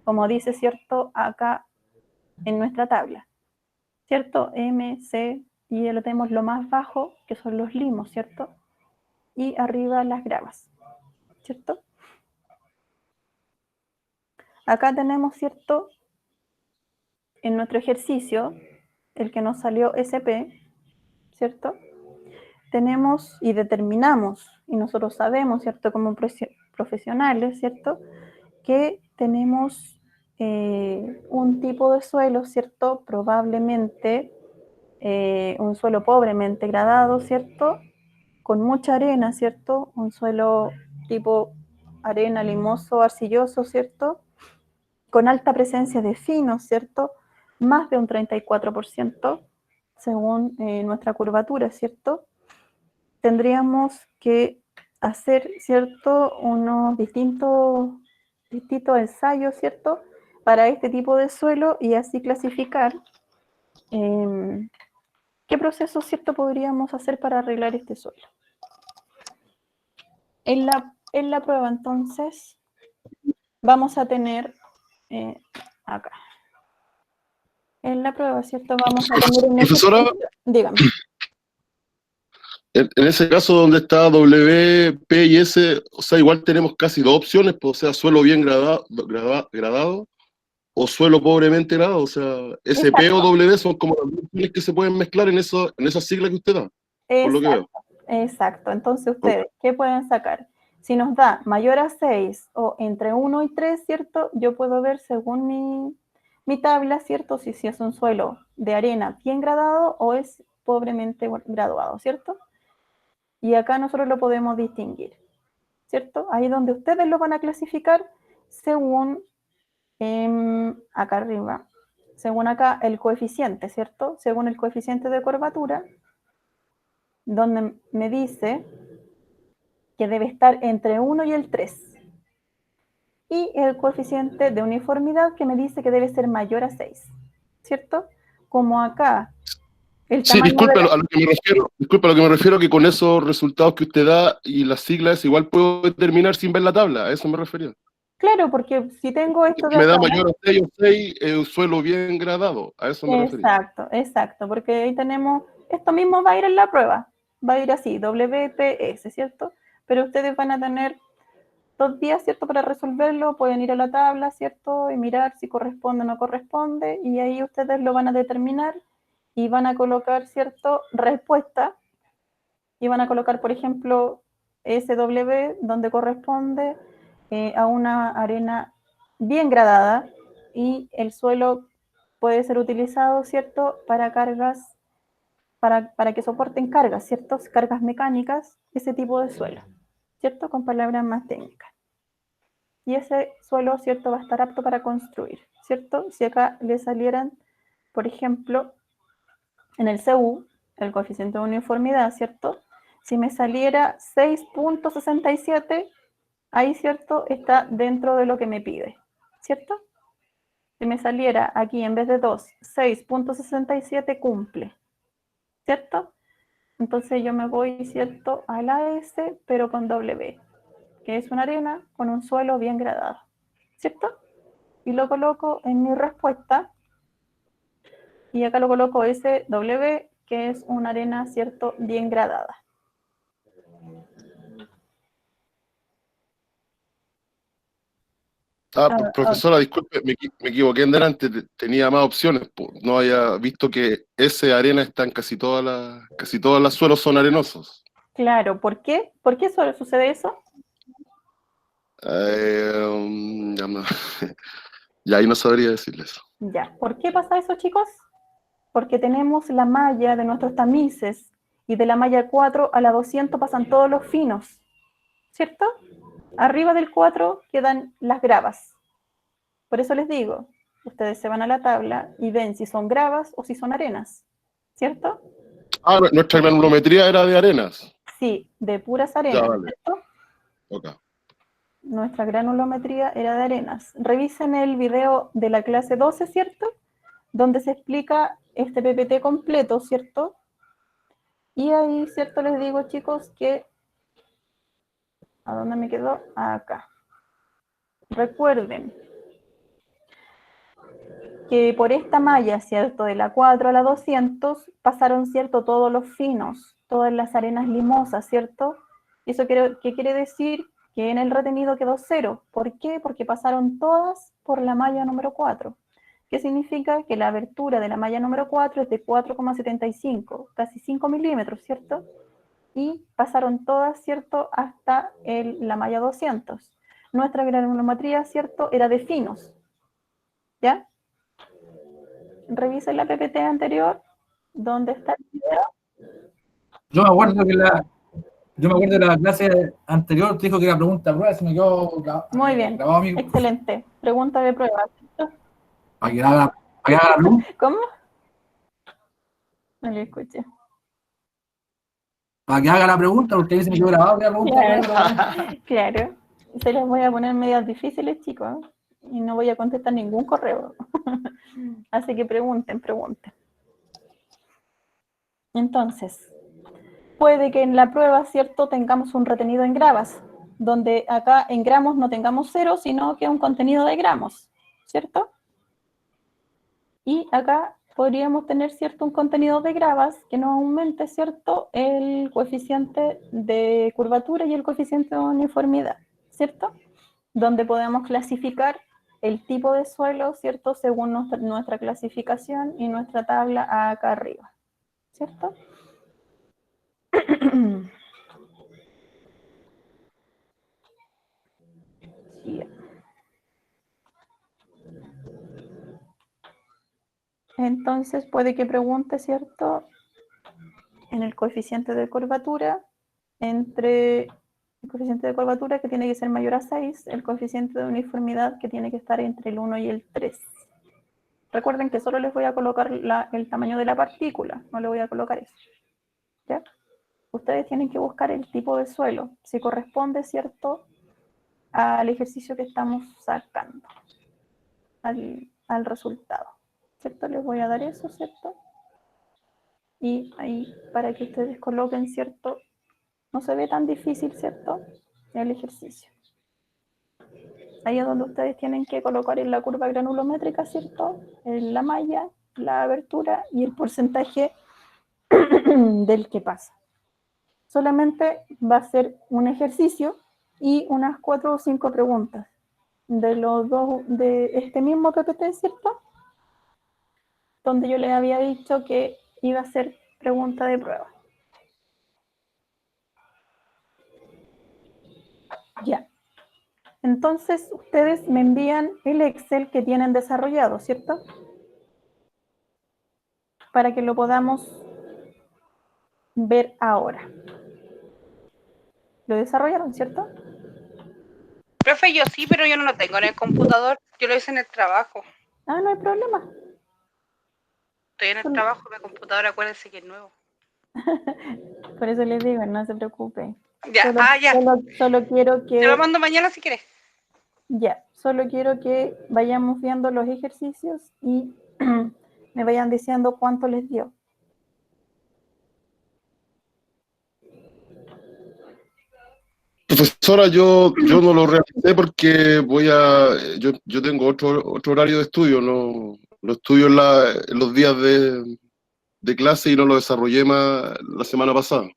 como dice, ¿cierto? Acá en nuestra tabla, ¿cierto? M, C, y lo tenemos lo más bajo, que son los limos, ¿cierto? Y arriba las gravas, ¿cierto? Acá tenemos, ¿cierto? En nuestro ejercicio, el que nos salió SP, ¿cierto? Tenemos y determinamos, y nosotros sabemos, ¿cierto? Como profesionales, ¿cierto? Que tenemos un tipo de suelo, ¿cierto? Probablemente un suelo pobremente gradado, ¿cierto? Con mucha arena, ¿cierto? Un suelo tipo arena, limoso, arcilloso, ¿cierto? Con alta presencia de finos, ¿cierto? Más de un 34%, según nuestra curvatura, ¿cierto? Tendríamos que hacer, ¿cierto? Unos distintos ensayos, ¿cierto? Para este tipo de suelo y así clasificar qué proceso, ¿cierto? Podríamos hacer para arreglar este suelo. En la prueba, entonces, vamos a tener acá. En la prueba, ¿cierto? Vamos a tener un profesora, dígame. En ese caso donde está W, P y S, o sea, igual tenemos casi dos opciones, pues, o sea, suelo bien gradado o suelo pobremente gradado, o sea, SP o W son como las opciones que se pueden mezclar en esas siglas que usted da, por lo que veo. Exacto. Entonces, ustedes, ¿qué pueden sacar? Si nos da mayor a 6 o entre 1 y 3, ¿cierto? Yo puedo ver según mi tabla, ¿cierto? Si es un suelo de arena bien gradado o es pobremente graduado, ¿cierto? Y acá nosotros lo podemos distinguir, ¿cierto? Ahí donde ustedes lo van a clasificar según, acá arriba, según acá el coeficiente, ¿cierto? Según el coeficiente de curvatura, donde me dice que debe estar entre 1 y el 3. Y el coeficiente de uniformidad que me dice que debe ser mayor a 6, ¿cierto? Como acá el Sí, tamaño disculpe, a lo que me refiero que con esos resultados que usted da y las siglas igual puedo determinar sin ver la tabla, a eso me refería. Claro, porque si tengo esto de Me da acá, mayor a 6 o 6, suelo bien gradado, a eso me refería. exacto, porque ahí tenemos, esto mismo va a ir en la prueba, va a ir así, WPS, ¿cierto? Pero ustedes van a tener 2 días, ¿cierto? Para resolverlo, pueden ir a la tabla, ¿cierto? Y mirar si corresponde o no corresponde, y ahí ustedes lo van a determinar y van a colocar, ¿cierto? Respuesta, y van a colocar, por ejemplo, SW, donde corresponde a una arena bien gradada, y el suelo puede ser utilizado, ¿cierto? Para cargas, para que soporten cargas, ¿cierto? Cargas mecánicas, ese tipo de suelo, ¿cierto? Con palabras más técnicas. Y ese suelo, ¿cierto? Va a estar apto para construir, ¿cierto? Si acá le salieran, por ejemplo, en el CU, el coeficiente de uniformidad, ¿cierto? Si me saliera 6.67, ahí, ¿cierto? Está dentro de lo que me pide, ¿cierto? Si me saliera aquí en vez de 2, 6.67 cumple, ¿cierto? Entonces yo me voy, ¿cierto? A la S, pero con W, que es una arena con un suelo bien gradado, ¿cierto? Y lo coloco en mi respuesta, y acá lo coloco SW, que es una arena, ¿cierto? Bien gradada. Profesora, disculpe, me equivoqué en delante, tenía más opciones, no había visto que esa arena está en casi todas las suelos son arenosos. Claro, ¿por qué? ¿Por qué sucede eso? Ya ahí no sabría decirles. Ya, ¿por qué pasa eso, chicos? Porque tenemos la malla de nuestros tamices, y de la malla 4 a la 200 pasan todos los finos, ¿cierto? Arriba del 4 quedan las gravas. Por eso les digo, ustedes se van a la tabla y ven si son gravas o si son arenas, ¿cierto? Nuestra granulometría era de arenas. Sí, de puras arenas, Ya, vale. ¿cierto? Okay. Nuestra granulometría era de arenas. Revisen el video de la clase 12, ¿cierto? Donde se explica este PPT completo, ¿cierto? Y ahí, ¿cierto? Les digo, chicos, que... ¿A dónde me quedó? Acá. Recuerden que por esta malla, ¿cierto? De la 4 a la 200 pasaron, ¿cierto? Todos los finos, todas las arenas limosas, ¿cierto? ¿Y eso qué quiere decir? Que en el retenido quedó 0. ¿Por qué? Porque pasaron todas por la malla número 4. ¿Qué significa? Que la abertura de la malla número 4 es de 4,75, casi 5 milímetros, ¿cierto? Y pasaron todas, ¿cierto? Hasta la malla 200. Nuestra granulometría, ¿cierto? Era de finos, ¿ya? Revisen la PPT anterior, ¿dónde está el video? Yo me acuerdo de la clase anterior, te dijo que la pregunta prueba, se me quedó muy bien, excelente. Pregunta de prueba. ¿Para que haga la pregunta? ¿Cómo? No lo escuché. Para que haga la pregunta, porque ahí se me quedó grabado la pregunta. Claro. Se les voy a poner medias difíciles, chicos, y no voy a contestar ningún correo. Así que pregunten. Entonces, puede que en la prueba, ¿cierto?, tengamos un retenido en gravas, donde acá en gramos no tengamos 0, sino que un contenido de gramos, ¿cierto? Y acá podríamos tener, ¿cierto?, un contenido de gravas que nos aumente, ¿cierto?, el coeficiente de curvatura y el coeficiente de uniformidad, ¿cierto? Donde podemos clasificar el tipo de suelo, ¿cierto?, según nuestra clasificación y nuestra tabla acá arriba, ¿cierto? Entonces puede que pregunte, ¿cierto?, en el coeficiente de curvatura, entre el coeficiente de curvatura que tiene que ser mayor a 6, el coeficiente de uniformidad que tiene que estar entre el 1 y el 3. Recuerden que solo les voy a colocar el tamaño de la partícula, no le voy a colocar eso. ¿Ya? Ustedes tienen que buscar el tipo de suelo, si corresponde, ¿cierto?, al ejercicio que estamos sacando, al resultado. ¿Cierto? Les voy a dar eso, ¿cierto? Y ahí, para que ustedes coloquen, ¿cierto? No se ve tan difícil, ¿cierto?, el ejercicio. Ahí es donde ustedes tienen que colocar en la curva granulométrica, ¿cierto?, en la malla, la abertura y el porcentaje del que pasa. Solamente va a ser un ejercicio y unas 4 o 5 preguntas de los dos, de este mismo PPT, ¿cierto?, donde yo les había dicho que iba a ser pregunta de prueba. Ya. Entonces, ustedes me envían el Excel que tienen desarrollado, ¿cierto? Para que lo podamos ver ahora. ¿Lo desarrollaron, cierto? Profe, yo sí, pero yo no lo tengo en el computador. Yo lo hice en el trabajo. Ah, no hay problema. Estoy en el trabajo, mi computador, acuérdense que es nuevo. Por eso les digo, no se preocupe. Ya, ya. Solo quiero que... Te lo mando mañana si quieres. Ya, solo quiero que vayamos viendo los ejercicios y me vayan diciendo cuánto les dio. Profesora, yo no lo realicé porque yo tengo otro horario de estudio, no lo estudio en los días de clase y no lo desarrollé más la semana pasada.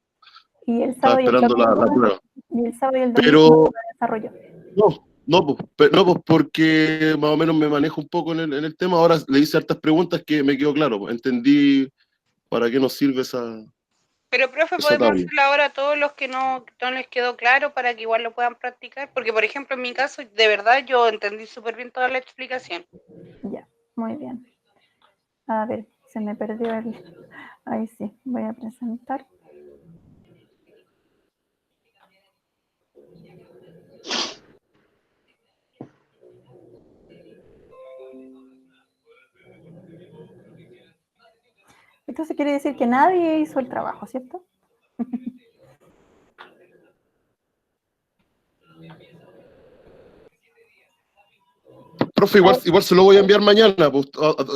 Y el Estaba sábado y el esperando domingo, la prueba. y el sábado y el domingo Pero no lo desarrolló. no, pues porque más o menos me manejo un poco en el tema. Ahora le hice hartas preguntas que me quedó claro, pues, entendí para qué nos sirve esa Pero, profe, podemos hacerlo ahora a todos los que no les quedó claro para que igual lo puedan practicar. Porque, por ejemplo, en mi caso, de verdad, yo entendí súper bien toda la explicación. Ya, muy bien. A ver, se me perdió el... Ahí sí, voy a presentar. Entonces quiere decir que nadie hizo el trabajo, ¿cierto? Profe, igual se lo voy a enviar mañana, pues,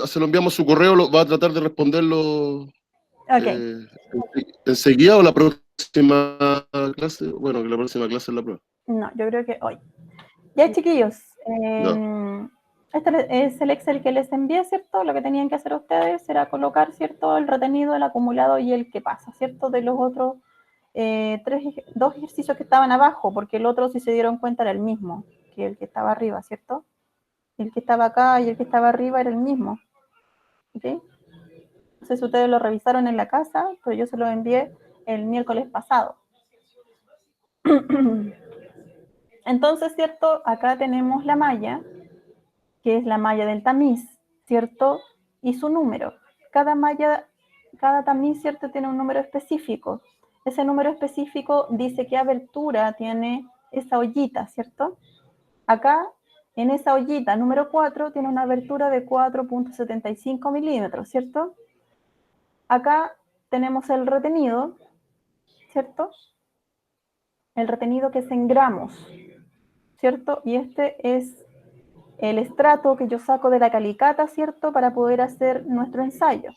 se lo enviamos a su correo, va a tratar de responderlo enseguida o la próxima clase. Bueno, que la próxima clase es la prueba. No, yo creo que hoy. Ya, chiquillos, este es el Excel que les envié, ¿cierto? Lo que tenían que hacer ustedes era colocar, ¿cierto?, el retenido, el acumulado y el que pasa, ¿cierto? De los otros dos ejercicios que estaban abajo, porque el otro, si se dieron cuenta, era el mismo que el que estaba arriba, ¿cierto? El que estaba acá y el que estaba arriba era el mismo. ¿Ok? Entonces ustedes lo revisaron en la casa, pero yo se lo envié el miércoles pasado. Entonces, ¿cierto? Acá tenemos la malla, que es la malla del tamiz, ¿cierto? Y su número. Cada tamiz, ¿cierto?, tiene un número específico. Ese número específico dice qué abertura tiene esa ollita, ¿cierto? Acá, en esa ollita número 4, tiene una abertura de 4.75 milímetros, ¿cierto? Acá tenemos el retenido, ¿cierto? El retenido que es en gramos, ¿cierto? Y este es el estrato que yo saco de la calicata, ¿cierto?, para poder hacer nuestro ensayo,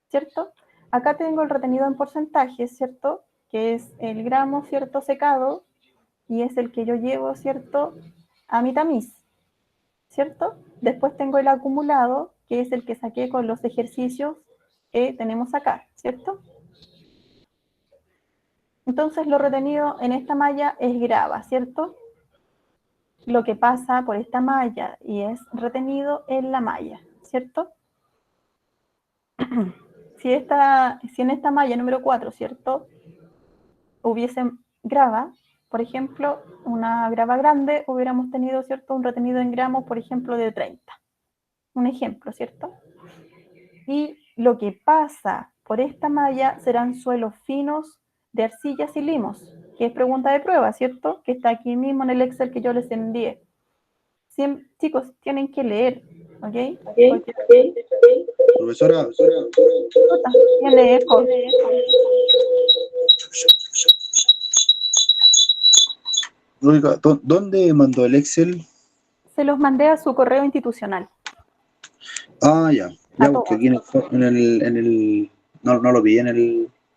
¿cierto? Acá tengo el retenido en porcentajes, ¿cierto?, que es el gramo, ¿cierto?, secado, y es el que yo llevo, ¿cierto?, a mi tamiz, ¿cierto? Después tengo el acumulado, que es el que saqué con los ejercicios que tenemos acá, ¿cierto? Entonces lo retenido en esta malla es grava, ¿cierto? Lo que pasa por esta malla y es retenido en la malla, ¿cierto? Si en esta malla número 4, ¿cierto? Hubiese grava, por ejemplo, una grava grande, hubiéramos tenido, ¿cierto? Un retenido en gramos, por ejemplo, de 30. Un ejemplo, ¿cierto? Y lo que pasa por esta malla serán suelos finos de arcillas y limos, que es pregunta de prueba, ¿cierto? Que está aquí mismo en el Excel que yo les envié. Chicos, tienen que leer, ¿ok? Profesora. Tiene eco. Oiga, ¿dónde mandó el Excel? Se los mandé a su correo institucional. Ah, ya. Ya, porque aquí no lo vi ya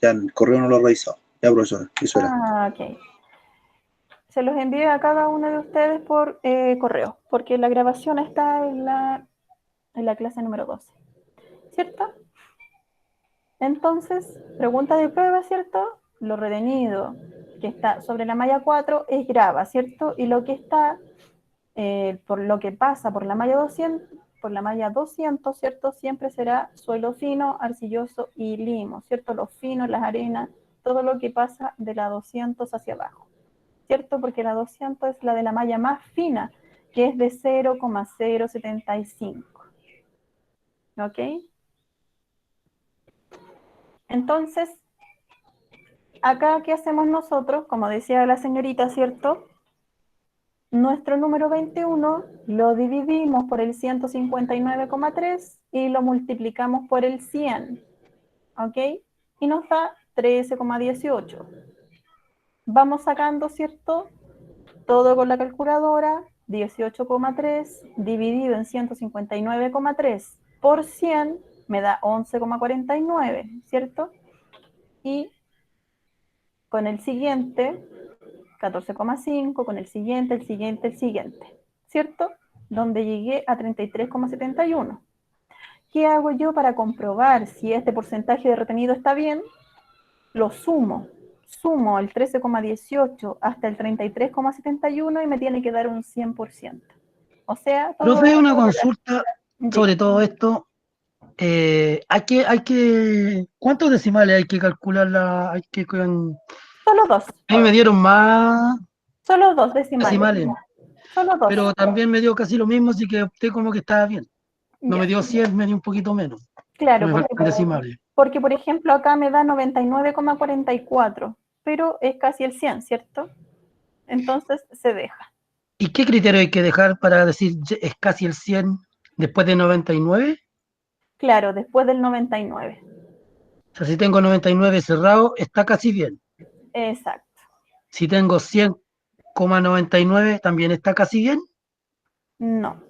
en el correo no lo he revisado. Ya, profesora, eso era. Ah, ok. Se los envié a cada uno de ustedes por correo, porque la grabación está en la clase número 12, ¿cierto? Entonces, pregunta de prueba, ¿cierto? Lo retenido que está sobre la malla 4 es grava, ¿cierto? Y lo que está, por lo que pasa por la malla 200, ¿cierto? Siempre será suelo fino, arcilloso y limo, ¿cierto? Los finos, las arenas, todo lo que pasa de la 200 hacia abajo, ¿cierto? Porque la 200 es la de la malla más fina, que es de 0,075. ¿Ok? Entonces, acá, ¿qué hacemos nosotros? Como decía la señorita, ¿cierto? Nuestro número 21 lo dividimos por el 159,3 y lo multiplicamos por el 100. ¿Ok? Y nos da 13,18. Vamos sacando, ¿cierto? Todo con la calculadora, 18,3 dividido en 159,3 por 100 me da 11,49, ¿cierto? Y con el siguiente, 14,5, con el siguiente, el siguiente, ¿cierto? Donde llegué a 33,71. ¿Qué hago yo para comprobar si este porcentaje de retenido está bien? Lo sumo el 13,18 hasta el 33,71 y me tiene que dar un 100%. O sea, todo Profe, una consulta sobre todo esto. ¿Cuántos decimales hay que calcular? Solo 2. A mí me dieron más Solo 2 decimales. Solo 2. Pero también me dio casi lo mismo, así que opté como que estaba bien. No me dio 100, me dio un poquito menos. Claro, me faltan decimales. porque por ejemplo acá me da 99,44, pero es casi el 100, ¿cierto? Entonces se deja. ¿Y qué criterio hay que dejar para decir es casi el 100 después de 99? Claro, después del 99. O sea, si tengo 99 cerrado, está casi bien. Exacto. Si tengo 100,99, ¿también está casi bien? No.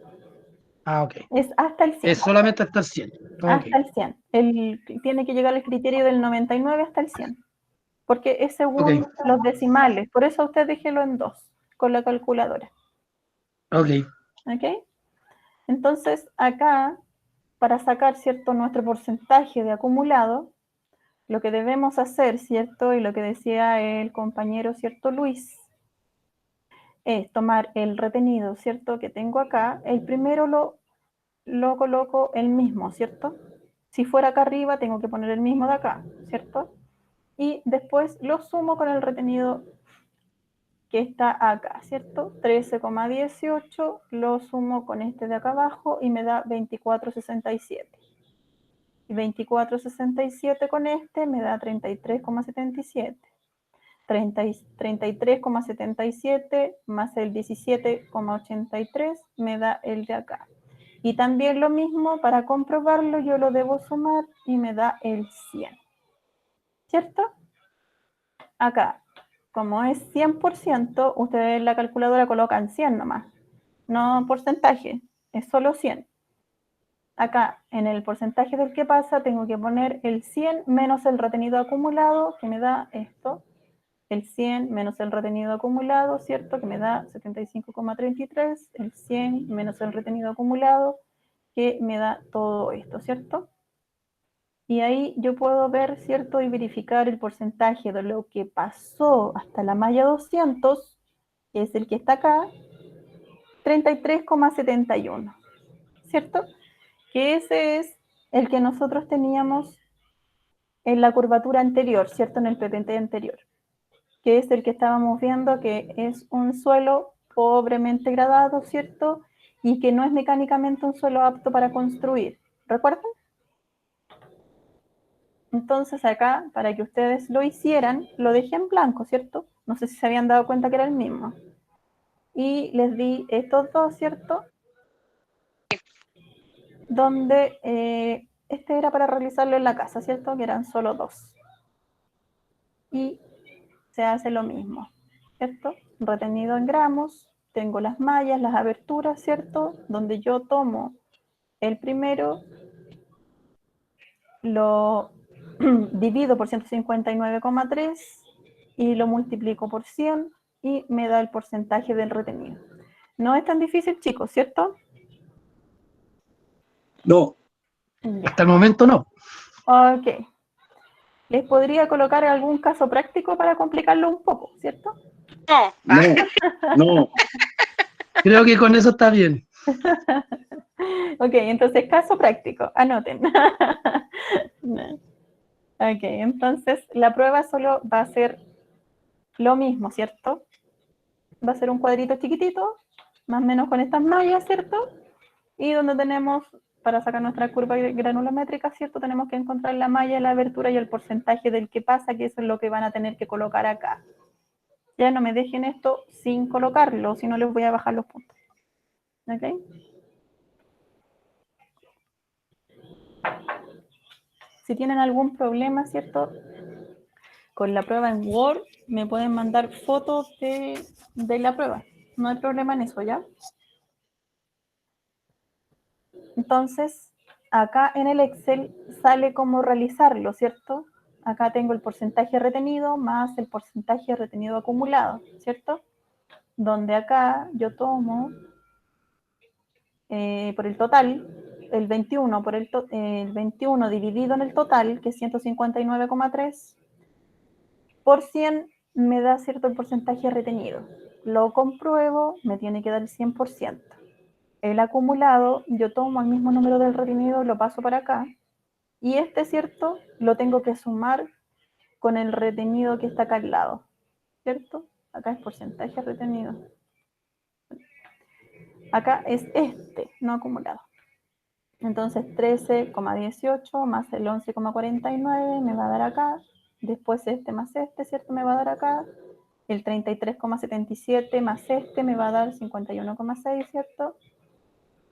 Ah, ok. Es hasta el 100. Es solamente hasta el 100. Hasta el 100. Tiene que llegar el criterio del 99 hasta el 100. Porque es según los decimales. Por eso usted déjelo en 2 con la calculadora. Ok. ¿Ok? Entonces, acá, para sacar, ¿cierto?, nuestro porcentaje de acumulado, lo que debemos hacer, ¿cierto?, y lo que decía el compañero, ¿cierto?, Luis, es tomar el retenido, ¿cierto?, que tengo acá. El primero lo coloco el mismo, ¿cierto? Si fuera acá arriba, tengo que poner el mismo de acá, ¿cierto? Y después lo sumo con el retenido que está acá, ¿cierto? 13,18, lo sumo con este de acá abajo y me da 24,67. Y 24,67 con este me da 33,77. 33,77 más el 17,83 me da el de acá. Y también lo mismo, para comprobarlo, yo lo debo sumar y me da el 100. ¿Cierto? Acá, como es 100%, ustedes en la calculadora colocan 100 nomás. No porcentaje, es solo 100. Acá, en el porcentaje del que pasa, tengo que poner el 100 menos el retenido acumulado, que me da esto. El 100 menos el retenido acumulado, ¿cierto? Que me da 75,33. El 100 menos el retenido acumulado, que me da todo esto, ¿cierto? Y ahí yo puedo ver, ¿cierto? Y verificar el porcentaje de lo que pasó hasta la malla 200, que es el que está acá, 33,71, ¿cierto? Que ese es el que nosotros teníamos en la curvatura anterior, ¿cierto? En el PPT anterior, que es el que estábamos viendo, que es un suelo pobremente gradado, ¿cierto? Y que no es mecánicamente un suelo apto para construir. ¿Recuerdan? Entonces acá, para que ustedes lo hicieran, lo dejé en blanco, ¿cierto? No sé si se habían dado cuenta que era el mismo. Y les di estos dos, ¿cierto? Donde este era para realizarlo en la casa, ¿cierto? Que eran solo dos. Y se hace lo mismo, ¿cierto? Retenido en gramos, tengo las mallas, las aberturas, ¿cierto? Donde yo tomo el primero, lo divido por 159,3 y lo multiplico por 100 y me da el porcentaje del retenido. No es tan difícil, chicos, ¿cierto? No. Hasta el momento no. Ok. Les podría colocar algún caso práctico para complicarlo un poco, ¿cierto? No. No. Creo que con eso está bien. Ok, entonces caso práctico, anoten. Ok, entonces la prueba solo va a ser lo mismo, ¿cierto? Va a ser un cuadrito chiquitito, más o menos con estas mallas, ¿cierto? Y donde tenemos, para sacar nuestra curva granulométrica, ¿cierto? Tenemos que encontrar la malla, la abertura y el porcentaje del que pasa, que eso es lo que van a tener que colocar acá. Ya no me dejen esto sin colocarlo, si no les voy a bajar los puntos. ¿Ok? Si tienen algún problema, ¿cierto? Con la prueba en Word, me pueden mandar fotos de la prueba. No hay problema en eso, ¿ya? Entonces, acá en el Excel sale cómo realizarlo, ¿cierto? Acá tengo el porcentaje retenido más el porcentaje retenido acumulado, ¿cierto? Donde acá yo tomo por el total, el 21, el 21 dividido en el total, que es 159,3, por 100 me da cierto el porcentaje retenido. Lo compruebo, me tiene que dar el 100%. El acumulado, yo tomo el mismo número del retenido, lo paso para acá, y este, ¿cierto? Lo tengo que sumar con el retenido que está acá al lado, ¿cierto? Acá es porcentaje retenido. Acá es este, no acumulado. Entonces 13,18 más el 11,49 me va a dar acá. Después este más este, ¿cierto? Me va a dar acá. El 33,77 más este me va a dar 51,6, ¿cierto?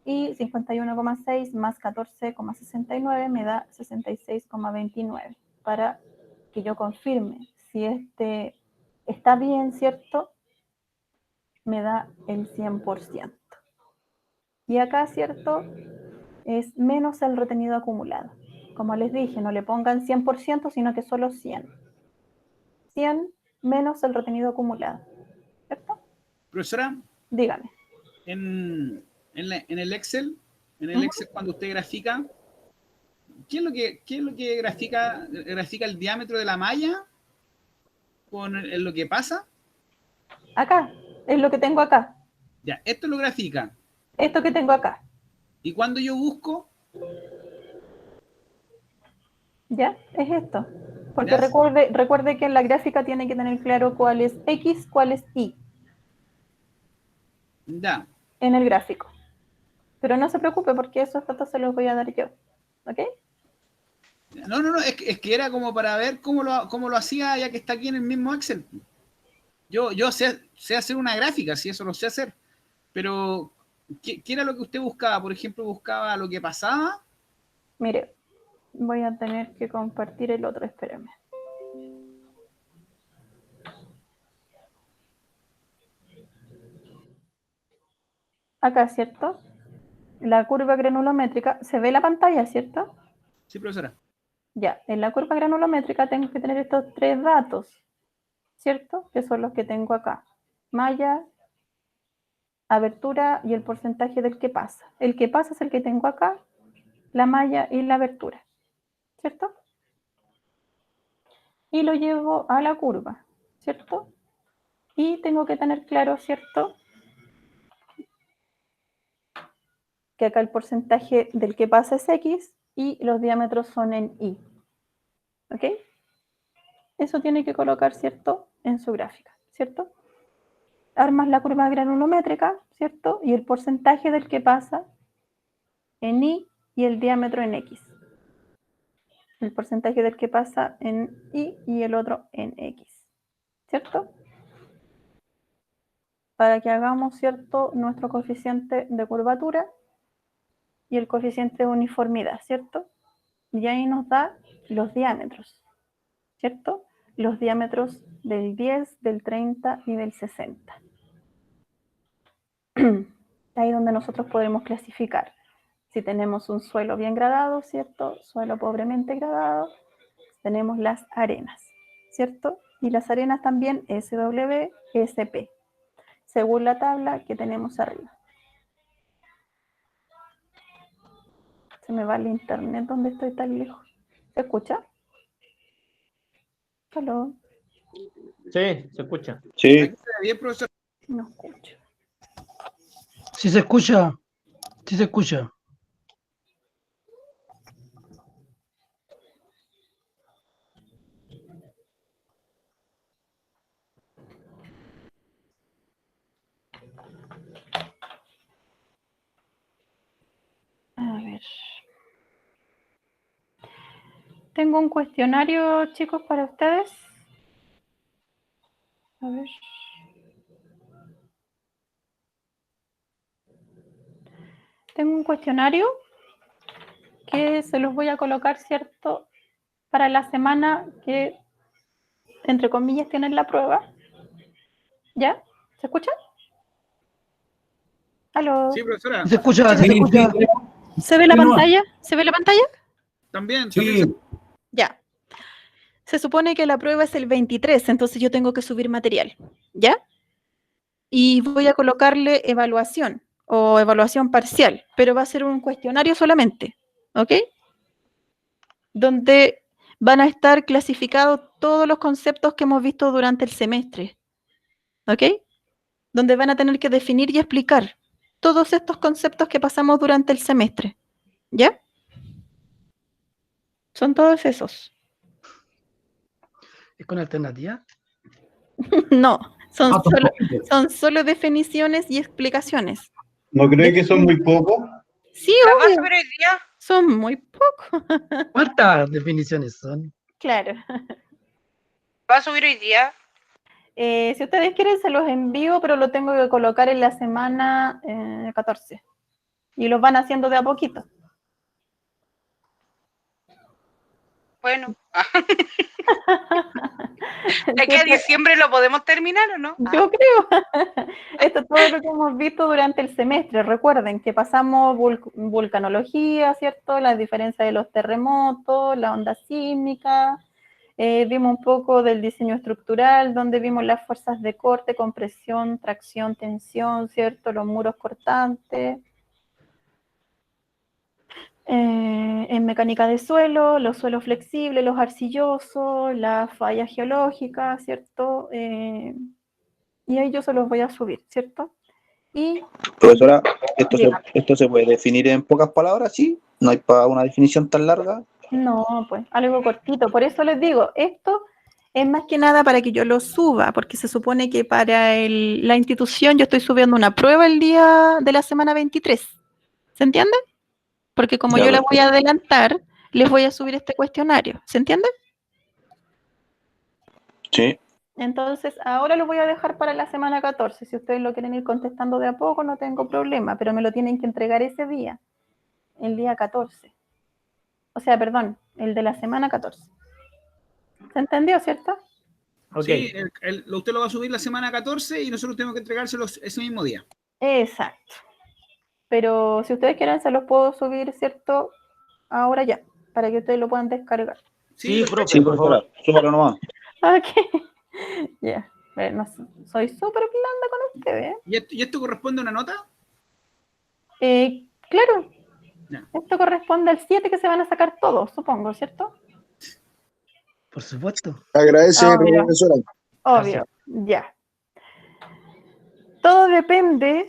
Y 51,6 más 14,69 me da 66,29. Para que yo confirme si este está bien, ¿cierto? Me da el 100%. Y acá, ¿cierto? Es menos el retenido acumulado. Como les dije, no le pongan 100%, sino que solo 100. 100 menos el retenido acumulado. ¿Cierto? Profesora, dígame. En el Excel, cuando usted grafica, ¿qué es lo que grafica? ¿Grafica el diámetro de la malla con lo que pasa? Acá, es lo que tengo acá. Ya, esto lo grafica. Esto que tengo acá. ¿Y cuando yo busco? Ya, es esto. Porque recuerde que en la gráfica tiene que tener claro cuál es X, cuál es Y. Ya. En el gráfico. Pero no se preocupe porque esos datos se los voy a dar yo. ¿Ok? No, es que era como para ver cómo lo hacía ya que está aquí en el mismo Excel. Yo sé hacer una gráfica, si eso lo sé hacer. Pero, ¿qué era lo que usted buscaba? Por ejemplo, ¿buscaba lo que pasaba? Mire, voy a tener que compartir el otro, espérame. Acá, ¿cierto? La curva granulométrica, ¿se ve la pantalla, cierto? Sí, profesora. Ya, en la curva granulométrica tengo que tener estos tres datos, ¿cierto? Que son los que tengo acá. Malla, abertura y el porcentaje del que pasa. El que pasa es el que tengo acá, la malla y la abertura, ¿cierto? Y lo llevo a la curva, ¿cierto? Y tengo que tener claro, ¿cierto?, que acá el porcentaje del que pasa es X y los diámetros son en Y. ¿Ok? Eso tiene que colocar, ¿cierto?, en su gráfica, ¿cierto? Armas la curva granulométrica, ¿cierto? Y el porcentaje del que pasa en Y y el diámetro en X. El porcentaje del que pasa en Y y el otro en X, ¿cierto? Para que hagamos, ¿cierto?, nuestro coeficiente de curvatura y el coeficiente de uniformidad, ¿cierto? Y ahí nos da los diámetros, ¿cierto? Los diámetros del 10, del 30 y del 60. Ahí donde nosotros podemos clasificar si tenemos un suelo bien gradado, ¿cierto? Suelo pobremente gradado. Tenemos las arenas, ¿cierto? Y las arenas también SW, SP, según la tabla que tenemos arriba. Se me va el internet donde estoy tan lejos. ¿Se escucha? ¿Aló? Sí, se escucha. Sí. Bien, profesor. No escucho. Sí se escucha. Sí se escucha. A ver. Tengo un cuestionario, chicos, para ustedes. A ver. Tengo un cuestionario que se los voy a colocar, ¿cierto?, para la semana que, entre comillas, tienen la prueba. ¿Ya? ¿Se escucha? ¿Aló? Sí, profesora. Se escucha, se escucha. ¿Se ve la pantalla? ¿Se ve la pantalla? También. Sí. Ya. Se supone que la prueba es el 23, entonces yo tengo que subir material, ¿ya? Y voy a colocarle evaluación o evaluación parcial, pero va a ser un cuestionario solamente, ¿ok? Donde van a estar clasificados todos los conceptos que hemos visto durante el semestre, ¿ok? Donde van a tener que definir y explicar todos estos conceptos que pasamos durante el semestre, ¿ya? Son todos esos. ¿Es con alternativa? No, son solo definiciones y explicaciones. ¿No cree que son muy pocos? Sí, ¿La vas a obvio. subir hoy día? Son muy pocos. ¿Cuántas definiciones son? Claro. ¿Va a subir hoy día? Si ustedes quieren, se los envío, pero lo tengo que colocar en la semana 14. Y los van haciendo de a poquito. Bueno. ¿De que a diciembre lo podemos terminar o no? Yo creo. Esto es todo lo que hemos visto durante el semestre. Recuerden que pasamos vulcanología, ¿cierto? La diferencia de los terremotos, la onda sísmica. Vimos un poco del diseño estructural, donde vimos las fuerzas de corte, compresión, tracción, tensión, ¿cierto? Los muros cortantes. En mecánica de suelo, los suelos flexibles, los arcillosos, las fallas geológicas, ¿cierto? Y ahí yo se los voy a subir, ¿cierto? Y, Profesora, ¿esto se puede definir en pocas palabras, sí? ¿No hay para una definición tan larga? No, pues algo cortito. Por eso les digo, esto es más que nada para que yo lo suba, porque se supone que para la institución yo estoy subiendo una prueba el día de la semana 23. ¿Se entiende? Porque como Ya, yo la voy a perfecto. adelantar, les voy a subir este cuestionario. ¿Se entiende? Sí. Entonces, ahora lo voy a dejar para la semana 14. Si ustedes lo quieren ir contestando de a poco, no tengo problema, pero me lo tienen que entregar ese día, el día 14. O sea, perdón, el de la semana 14. ¿Se entendió, cierto? Sí, usted lo va a subir la semana 14 y nosotros tenemos que entregárselos ese mismo día. Exacto. Pero si ustedes quieren, se los puedo subir, ¿cierto? Ahora ya, para que ustedes lo puedan descargar. Sí, profe, Sí, por profesora, favor. súbalo nomás. Ok. Ya. No, soy súper blanda con ustedes. ¿Y esto corresponde a una nota? Claro. Ya. Esto corresponde al 7 que se van a sacar todos, supongo, ¿cierto? Por supuesto. Agradece, Obvio. profesora. Obvio, ya. Todo depende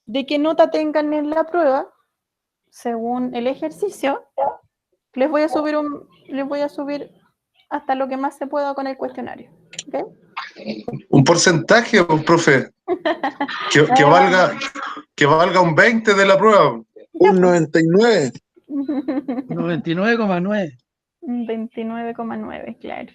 de qué nota tengan en la prueba, según el ejercicio. Les voy a subir hasta lo que más se pueda con el cuestionario. ¿Okay? Un porcentaje, profe. Que valga un 20 de la prueba. Un 99. 99,9. 29,9, claro.